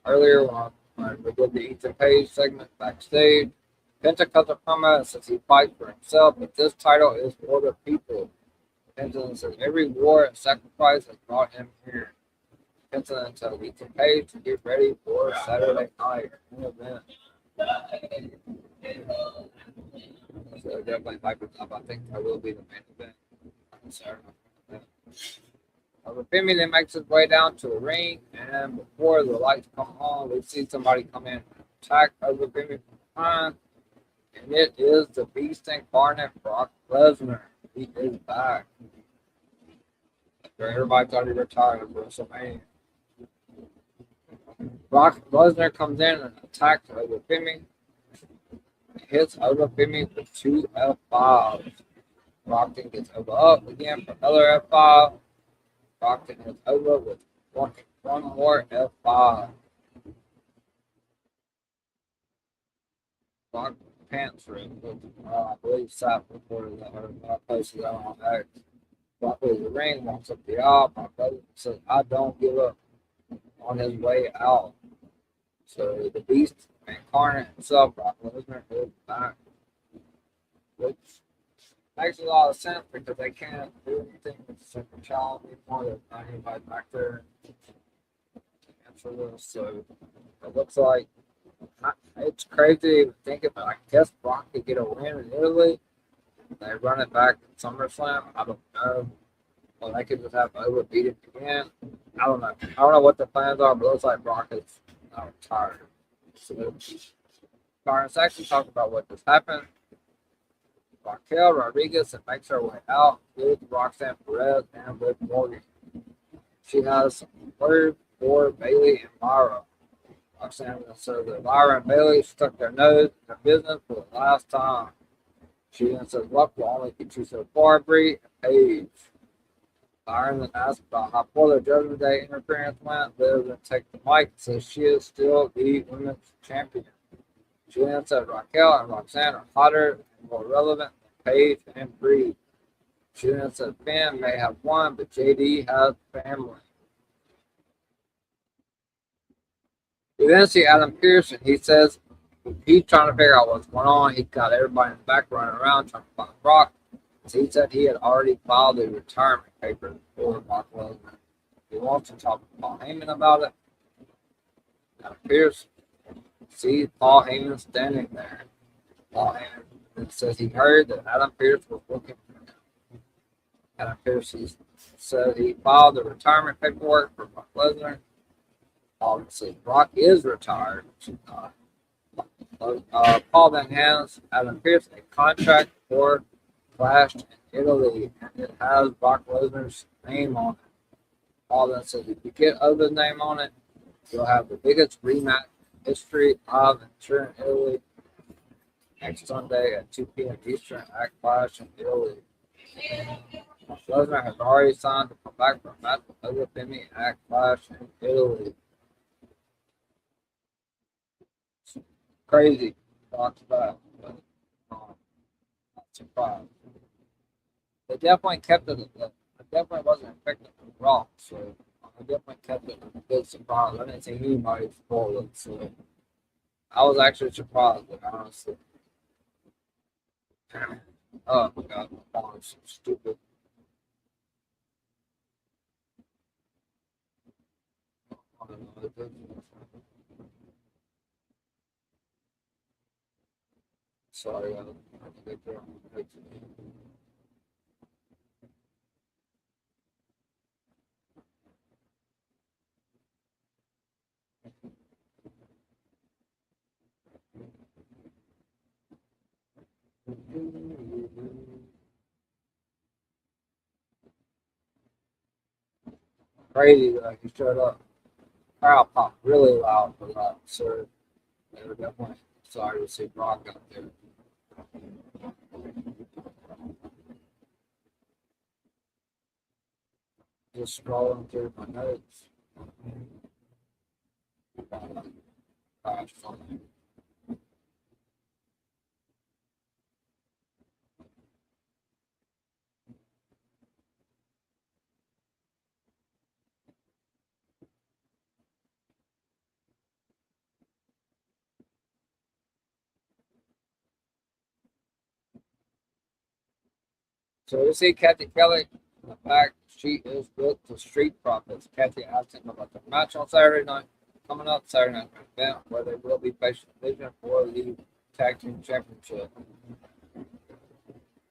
earlier when we did the Ethan Page segment backstage. Penta cuts a promo and says he fights for himself, but this title is for the people. Penta says every war and sacrifice has brought him here. Penta tells Ethan Page to get ready for Saturday night event. So definitely hype it up. I think that will be the main event on Saturday night. Femi then makes his way down to the ring, and before the lights come on, we see somebody come in and attack over Femi from behind, and it is the Beast incarnate Brock Lesnar. He is back. Everybody thought he retired at WrestleMania. Brock Lesnar comes in and attacks over Femi. Hits over Femi with 2 F5s. Brock then gets over up again for another F5. Brock then hits over with one more F5. Brock pants rip with, I believe, Sap reported that, or I posted that on X. Brock leaves the ring, walks up the aisle. Brock Lesnar says, I don't give up, on his way out. So the Beast incarnate himself, Brock Lesnar, is back. Which makes a lot of sense because they can't do anything with the Super Challenge anymore. There's not anybody back there to answer this. So it looks like it's crazy to even think about. I guess Brock could get a win in Italy. They run it back at SummerSlam. I don't know. Well, they could just have Over beat it again. I don't know. I don't know what the plans are, but it looks like Brock is not retired. So, let's actually talk about what just happened. Raquel Rodriguez makes her way out with Roxanne Perez and Liv Morgan. She has some words for Bailey and Myra. Roxanne says that Myra and Bailey stuck their nose in their business for the last time. She then says, luck will only get you so far, Brie and Paige. Myra then asks about how poor their Judgment Day interference went. Liv then takes the mic and says she is still the women's champion. She then said Raquel and Roxanne are hotter and more relevant than Paige and Bree. She then said Finn may have won, but JD has family. We then see Adam Pearce, and he says he's trying to figure out what's going on. He's got everybody in the back running around trying to find Brock. So he said he had already filed a retirement paper for Brock Lesnar. He wants to talk to Paul Heyman about it. Adam Pearce sees Paul Heyman standing there. Paul Heyman says he heard that Adam Pearce was looking for him. Adam Pearce said he filed the retirement paperwork for Brock Lesnar. Paul says Brock is retired, which is not. Paul then hands Adam Pearce a contract for Clash in Italy, and it has Brock Lesnar's name on it. Paul then says if you get other name on it, you'll have the biggest rematch in history of in Italy next Sunday at 2 p.m. Eastern at Clash in Italy. Lesnar has already signed to come back for a match with Ogafemi at Clash in Italy. Crazy. Talks about, but not surprised. They definitely kept it. It definitely wasn't effective with Raw, so I definitely kept it a good surprise. I didn't see anybody spoil it, so I was actually surprised, honestly. Oh my god, my phone is so stupid. I don't know. Sorry, I have to get there. Crazy that he showed up. Crowd popped really loud for that, so they were definitely sorry to see Brock out there. Just scrolling through my notes. Gosh, funny. So we see Kathy Kelly in the back. She is with the Street Profits. Kathy asked him about the match on Saturday night. Coming up Saturday night event where they will be facing Vision for the Tag Team Championship.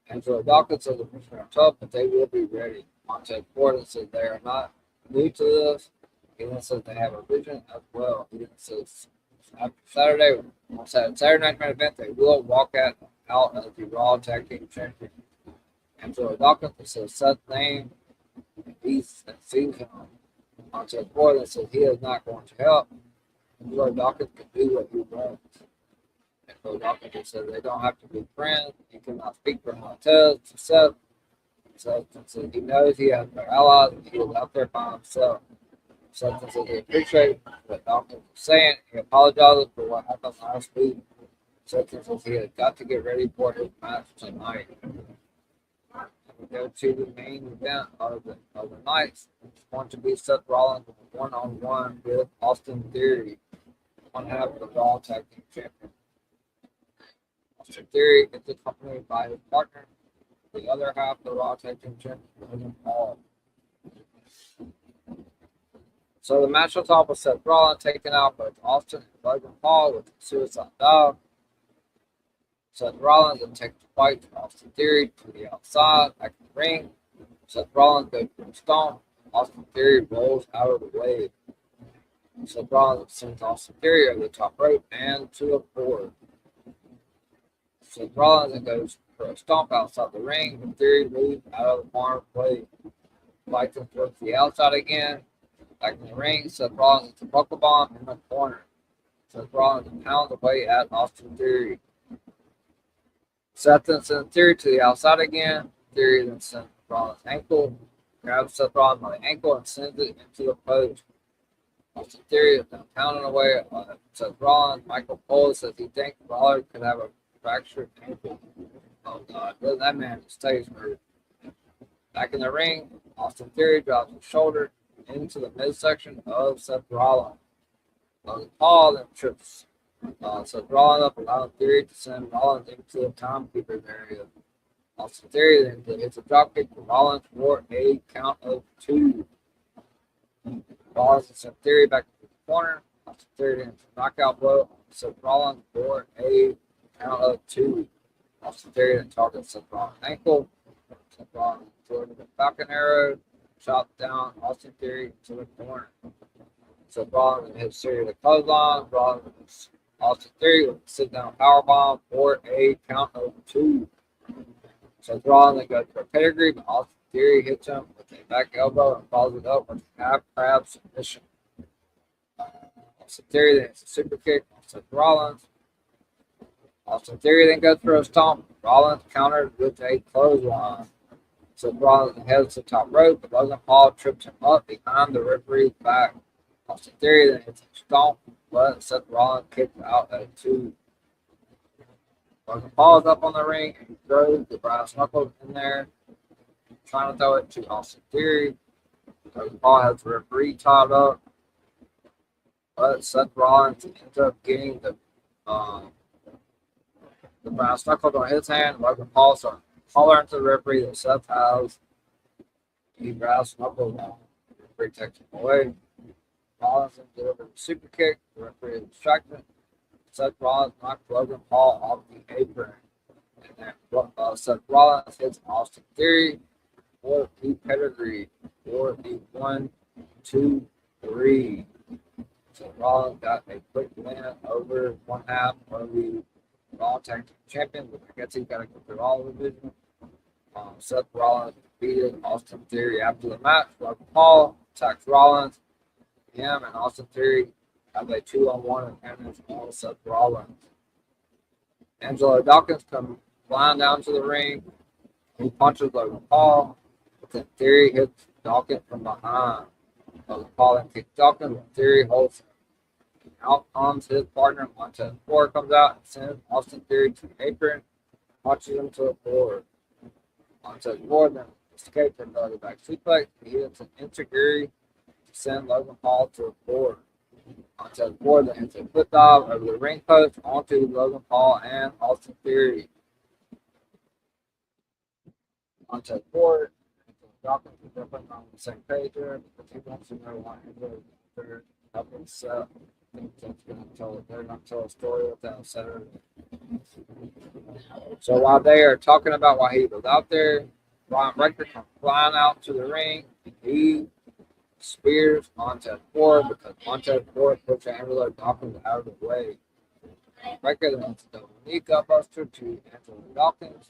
Angela Dawkins says the Vision are tough, but they will be ready. Montez Ford says they are not new to this. He then says they have a vision as well. He then says after Saturday, on Saturday night main event, they will walk out as the Raw Tag Team Champion. Angela Dawkins says Seth name he's seen him. Montez Ford says he is not going to help. Angela Dawkins can do what he wants. Angela Dawkins says they don't have to be friends. He cannot speak for Montez. Seth says he knows he has no allies and he is out there by himself. Seth says he appreciates what Dawkins is saying. He apologizes for what happened last week. Seth says he has got to get ready for his match tonight. We go to the main event of the night. It's going to be Seth Rollins one-on-one with Austin Theory, one half of the Raw Tag Team Champion. Austin Theory is accompanied by his partner, the other half of the Raw Tag Team Champion, Logan Paul. So the match on top was Seth Rollins taking out both Austin and Logan Paul with the suicide dive. Seth Rollins then takes the fight to Austin Theory to the outside, back in the ring. Seth Rollins goes for a stomp. Austin Theory rolls out of the way. Seth Rollins sends Austin Theory over the top rope and to a board. Seth Rollins then goes for a stomp outside the ring, but Theory moves out of the farm play. Fight them towards the outside again. Back in the ring, Seth Rollins hits a buckle bomb in the corner. Seth Rollins pounds away at Austin Theory. Seth then sends Theory to the outside again. Theory then sends Rollins' ankle, grabs Seth Rollins by the ankle and sends it into the post. Austin Theory is now pounding away on Seth Rollins. Michael Cole says he thinks Lawler could have a fractured ankle. Oh God, that man stays hurt. Back in the ring, Austin Theory drops his shoulder into the midsection of Seth Rollins. Logan Paul then trips Seth Rollins up, allowing Theory to send Rollins into the timekeeper's area. Austin Theory then hits a dropkick for Rollins for a count of 2. Rollins and Seth Theory back to the corner. Austin Theory then hits a knockout blow on Seth Rollins for a count of 2. Austin Theory then targets Seth Rollins' ankle. Seth Rollins throws the Falcon Arrow, shot down Austin Theory to the corner. Seth Rollins then hits Theory to clothesline. Rollins Austin Theory with a sit-down powerbomb for a count of 2. Seth Rollins then goes for a pedigree, but Austin Theory hits him with a back elbow and follows it up with a half crab submission. Austin Theory then hits a super kick on Seth Rollins. Austin Theory then goes for a stomp. Rollins counters with a clothesline. Seth Rollins heads to the top rope, but Logan Paul trips him up behind the referee's back. Austin Theory then hits a stomp, but Seth Rollins kicks out at 2. Logan Paul is up on the ring and he throws the brass knuckles in there, trying to throw it to Austin Theory. Logan Paul has the referee tied up, but Seth Rollins ends up getting the brass knuckles on his hand. Logan Paul starts hollering to the referee that Seth has the brass knuckles on. The referee takes him away. Rollins then delivers a super kick. The referee is distracted. Seth Rollins knocked Logan Paul off the apron. And then Seth Rollins hits Austin Theory for the pedigree for the 1, 2, 3. Seth Rollins got a quick win over one half of the Raw Tag Team Champion, but I guess he's got to go through all the division. Seth Rollins defeated Austin Theory after the match. Logan Paul attacks Rollins. Him and Austin Theory have a 2-on-1 advantage on Seth Rollins. Angelo Dawkins comes flying down to the ring. He punches Logan Paul. But then Theory hits Dawkins from behind. Logan Paul then kicks Dawkins, and Theory holds him. Out comes his partner. Montez Ford comes out and sends Austin Theory to the apron, punches him to the floor. Montez Ford then escapes from the back suplex. He hits an enziguri to send Logan Paul to the floor. Montez Ford then hits a flip dive over the ring post onto Logan Paul and Austin Theory. Montez Ford and Dawkins are definitely on the same page here because he wants to know why they're helping Seth. I think that's they're going to tell a story with that Saturday. So while they are talking about why he was out there, Brian Breaker comes flying out to the ring. He spears Montez Ford because Montez Ford puts Angelo Dawkins out of the way. Breaker then hits a double knee gut buster to Angelo Dawkins.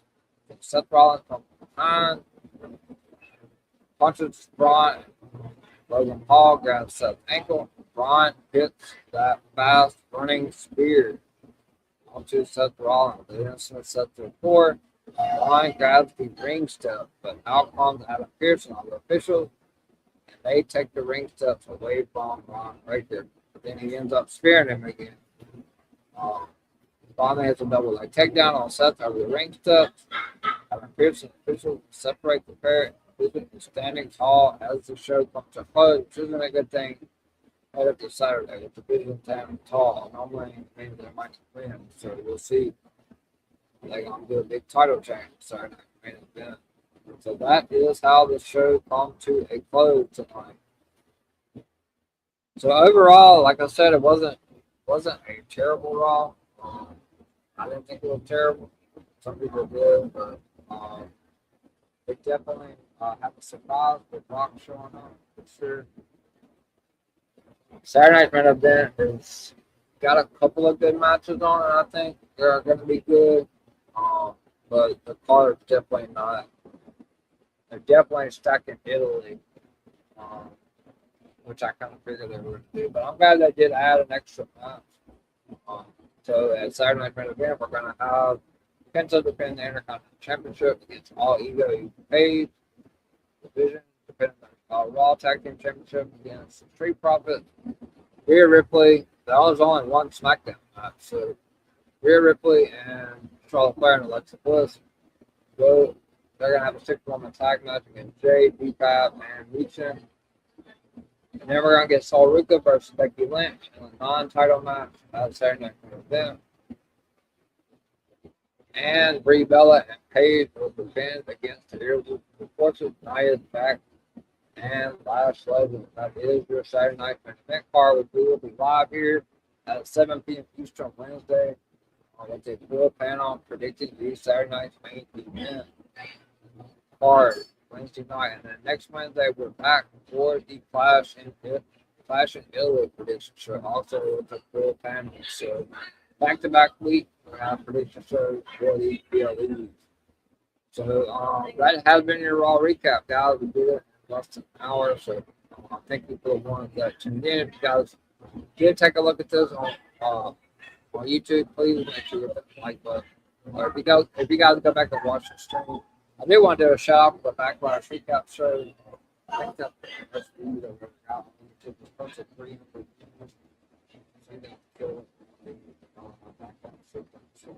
Then Seth Rollins comes behind, punches Braun. Logan Paul grabs Seth's ankle. Braun hits that fast running spear onto Seth Rollins. They then send Seth to the floor. Braun grabs the ring step, but out comes Adam Pearson on the officials. They take the ring steps away from Braun Breaker. But then he ends up spearing him again. Braun hits a double leg takedown on Seth over the ring steps. Adam Pearson officials separate the pair. Pearson is standing tall as the show comes to a close, which isn't a good thing. Head up to Saturday with the Division standing tall. Normally, maybe they might win, so we'll see. They're going to do a big title change Saturday. So that is how the show comes to a close tonight. So overall, like I said, it wasn't a terrible Raw. I didn't think it was terrible. Some people did, but it definitely had a surprise with Rock showing up for sure. Saturday Night's main event has got a couple of good matches on it. I think they're going to be good, but the card is definitely not. They're definitely stacking Italy, which I kind of figured they were going to do. But I'm glad they did add an extra match. So at Saturday Night's main event, we're going to have Penta defend the Intercontinental Championship against All Ego Page Division, defending the Raw Tag Team Championship against the Street Profits. Rhea Ripley. That was only one SmackDown match, so Rhea Ripley and Charlotte Flair and Alexa Bliss go. They're gonna have a 6-woman tag match against Jade, Decap, and Legion. And then we're gonna get Sol Ruka versus Becky Lynch in a non-title match at Saturday Night Main Event. And Brie Bella and Paige will defend against the Irresistible Forces. Nia's back and Lash Legend. That is your Saturday Night Main Event card, which we will be live here at 7 p.m. Eastern Wednesday. With a full panel predicting the Saturday night's main event card Wednesday night. And then next Wednesday, we're back for the Clash and Illy prediction show, also with a full panel. So, back-to-back week, we have prediction shows for the PLEs. So, that has been your Raw recap, guys. We did it in less than an hour. So, thank you for the ones that tuned in. If you guys did take a look at this on YouTube, please make sure you hit that like button. Or if you guys go back and watch the stream, I do want to do a shout out for the Backlash Recap Show. I think that's the best view that we're out on YouTube. It's posted 300 views. So you can kill the Backlash Recap Show.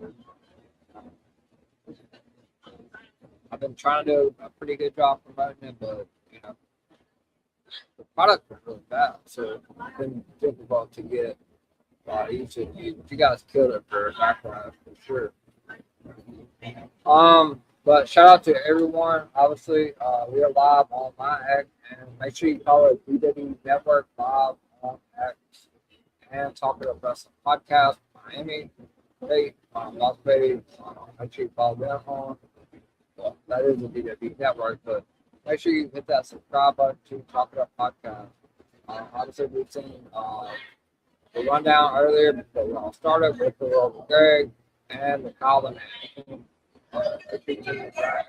I've been trying to do a pretty good job promoting it, but you know, the product was really bad, so it's been difficult to get. You guys killed it for Backlash for sure. But shout out to everyone. Obviously, we are live on my X, and make sure you follow WWE Network live on X and Talk It Up Wrestling Podcast Miami. Hey, Las Vegas. Make sure you follow them on. Well, that is the WWE Network, but make sure you hit that subscribe button to Talk It Up Podcast. Obviously, we've seen the rundown earlier before we all started with the local Greg and the Colin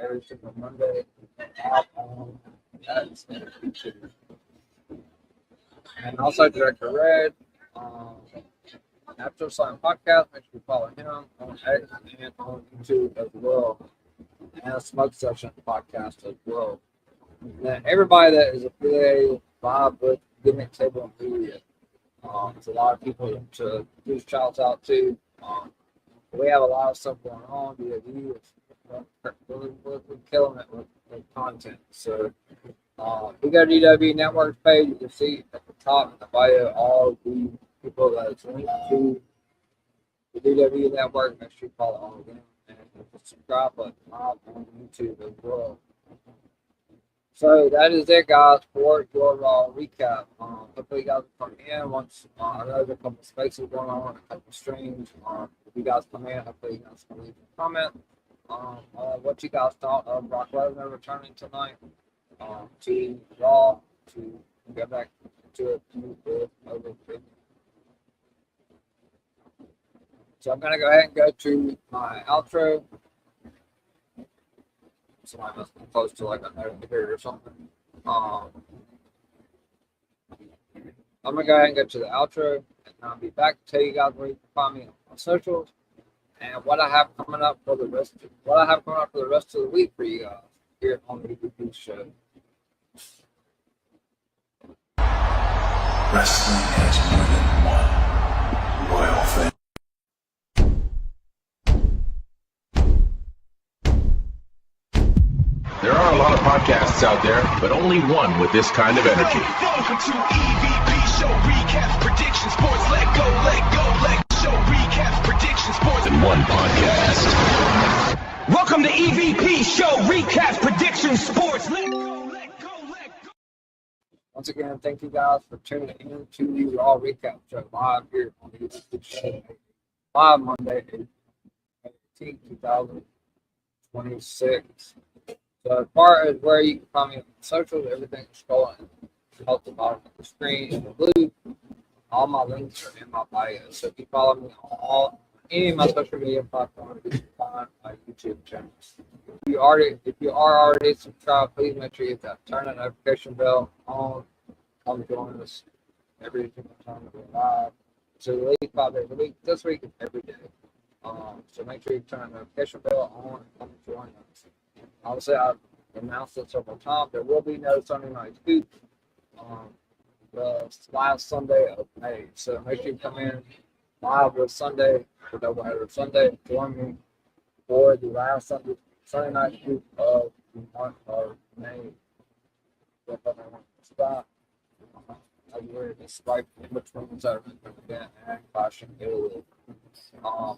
every single Monday on that and also Director Red After Sign Podcast. Make sure you follow him on X and on YouTube as well, and a Smoke Session Podcast as well. And then everybody that is affiliated with Gimmick Table and Media. There's a lot of people to do shouts out to. We have a lot of stuff going on. We're killing it with content. So we got a DW Networks page. You can see at the top in the bio all the people that's linked to the DW Network. Make sure you follow all of them and subscribe button on YouTube as well. So that is it, guys, for your Raw recap. Hopefully, you guys will come in once. I know there's a couple spaces going on, a couple streams. If you guys come in, hopefully, you guys can leave a comment on what you guys thought of Brock Lesnar returning tonight to Raw to get back to it over. So I'm going to go ahead and go to my outro. Somebody must be close to like a note here or something. I'm gonna go ahead and go to the outro, and I'll be back to tell you guys where you can find me on socials and what I have coming up for the rest of the week for you guys here on the EVP show. Wrestling has more than one royal family. There are a lot of podcasts out there, but only one with this kind of energy. Welcome to EVP Show Recap Prediction Sports. Let go, show recap prediction sports In one podcast. Welcome to EVP Show Recap Prediction Sports. Let go. Once again, thank you guys for tuning in to the Raw Recap Show live here on the EVP show. Live Monday, 18th, 2026. So as far as where you can find me on socials, everything is scrolling at the bottom of the screen in the blue. All my links are in my bio. So if you follow me on any of my social media platforms, you can find my YouTube channel. If you are already subscribed, please make sure you hit that turn that notification bell on. Come join us every single time we go live. So at least 5 days a week. This week is every day. So make sure you turn the notification bell on and come join us. Obviously, I've announced it several times. There will be no Sunday Night Scoop. the last Sunday of May. So make sure you come in live with Sunday, the doubleheader Sunday. Join me for the last Sunday night group of the month of May. Stop. I wear this right in between Saturday event and Clashing Italy.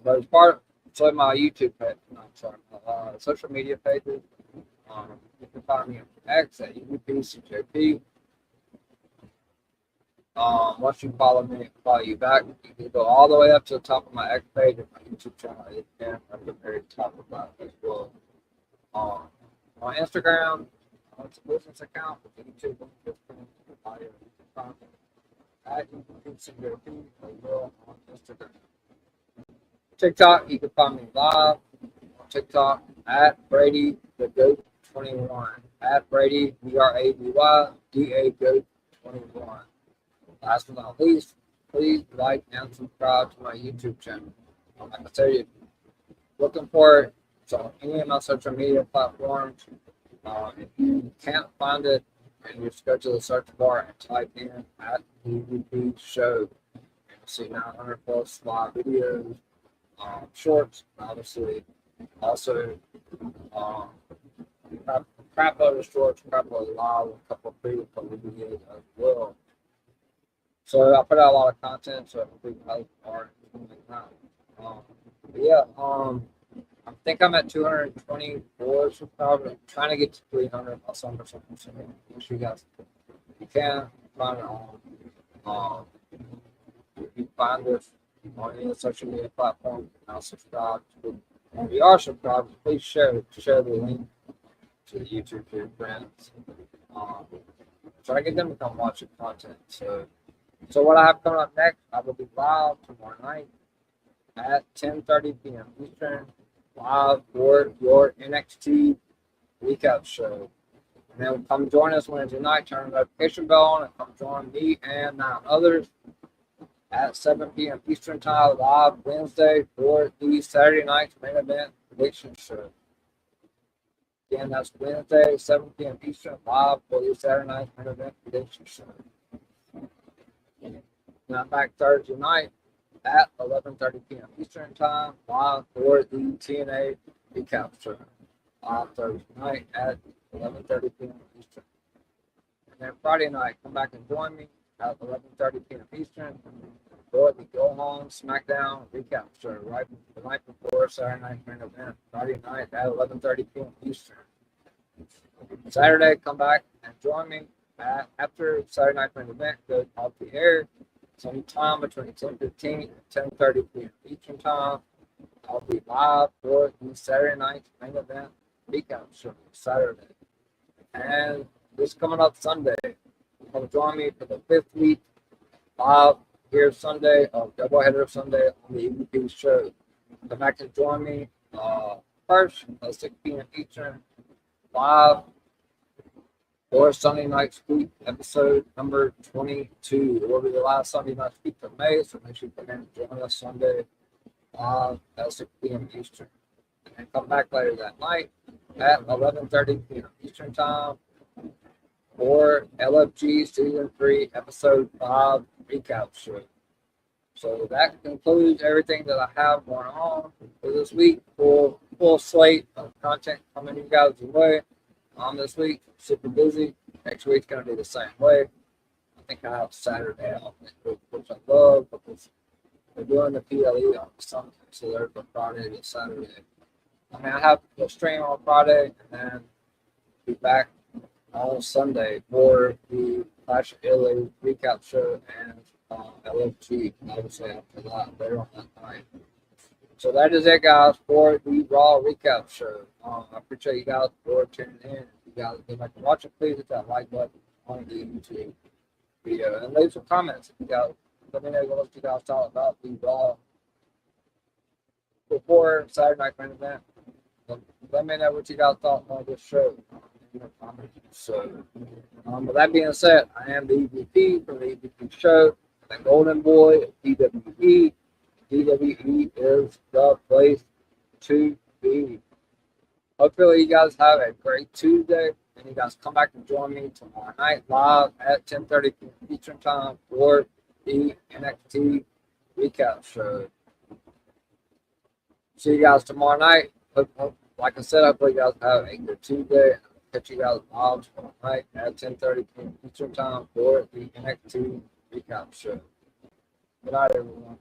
But as part of my YouTube page, no, sorry, social media pages, you can find me on X at UVPCJP. Once you follow me, follow you back, you can go all the way up to the top of my X page and my YouTube channel. You can at the very top of that as well. On Instagram, it's a business account with YouTube. You can find me at UVPCJP as well on Instagram. TikTok, you can find me live on TikTok at Brady the Goat 21. At Brady BRADY DA Goat 21. Last but not least, please like and subscribe to my YouTube channel. Like I said, looking for it. It's on any of my social media platforms. If you can't find it, and just go to the search bar and type in at DVP Show. You'll see 900 plus live videos, shorts, obviously. Also, crap load of shorts, crap load of live, a couple of pre-recorded videos as well. So I put out a lot of content, so I think I I think I'm at 224 subscribers. I'm trying to get to 300 by summer something. So make sure you guys, you can find it on. If you find this on any social media platform, now subscribe. If you are subscribed, please share the link to the YouTube to your friends. Try to get them to come watch the content. So what I have coming up next, I will be live tomorrow night at 10:30 p.m. Eastern, live for your NXT recap show. And then come join us Wednesday night, turn the notification bell on, and come join me and 9 others at 7 p.m. Eastern time, live Wednesday for the Saturday night's main event prediction show. Again, that's Wednesday, 7 p.m. Eastern, live for the Saturday night's main event prediction show. And I'm back Thursday night at 11:30 p.m. Eastern time, live for the TNA recap show. Live Thursday night at 11:30 p.m. Eastern. And then Friday night, come back and join me at 11:30 p.m. Eastern for the Go Home SmackDown recap show, right the night before Saturday night main event. Friday night at 11:30 p.m. Eastern. Saturday, come back and join me after Saturday night main event goes off the air. Sometime between 10:15 and 10:30 p.m. Eastern time, I'll be live for the Saturday night main event recap show Saturday. And this coming up Sunday, come join me for the 5th week live here Sunday of doubleheader Sunday on the EVP show. Come back and join me first at 6 p.m. Eastern live for Sunday Night Scoop episode number 22. It will be the last Sunday Night Scoop of May, so make sure you come in and join us Sunday at 6 p.m. Eastern. And come back later that night at 11:30 p.m. Eastern time for LFG Season 3 Episode 5 recap show. So that concludes everything that I have going on for this week. Full slate of content coming you guys' way. This week, super busy. Next week's going to be the same way. I think I have Saturday off, which I love because they're doing the PLE on Sunday, so they're from Friday to Saturday. I mean, I have the stream on Friday and then be back on Sunday for the Clash of Italy recap show and LFG. Obviously, after that, later on that night. So that is it, guys, for the Raw Recap Show. I appreciate you guys for tuning in. If you guys would like to watch it, please hit that like button on the YouTube video and leave some comments. If you guys, let me know what you guys thought about the Raw before Saturday night main event. Let me know what you guys thought on this show. So, with that being said, I am the EVP from the EVP Show, the Golden Boy of DWE. DWE is the place to be. Hopefully you guys have a great Tuesday. And you guys come back and join me tomorrow night live at 10:30 Eastern Time for the NXT Recap Show. See you guys tomorrow night. Like I said, I hope you guys have a good Tuesday. Catch you guys live tomorrow night at 10:30 Eastern Time for the NXT Recap Show. Good night, everyone.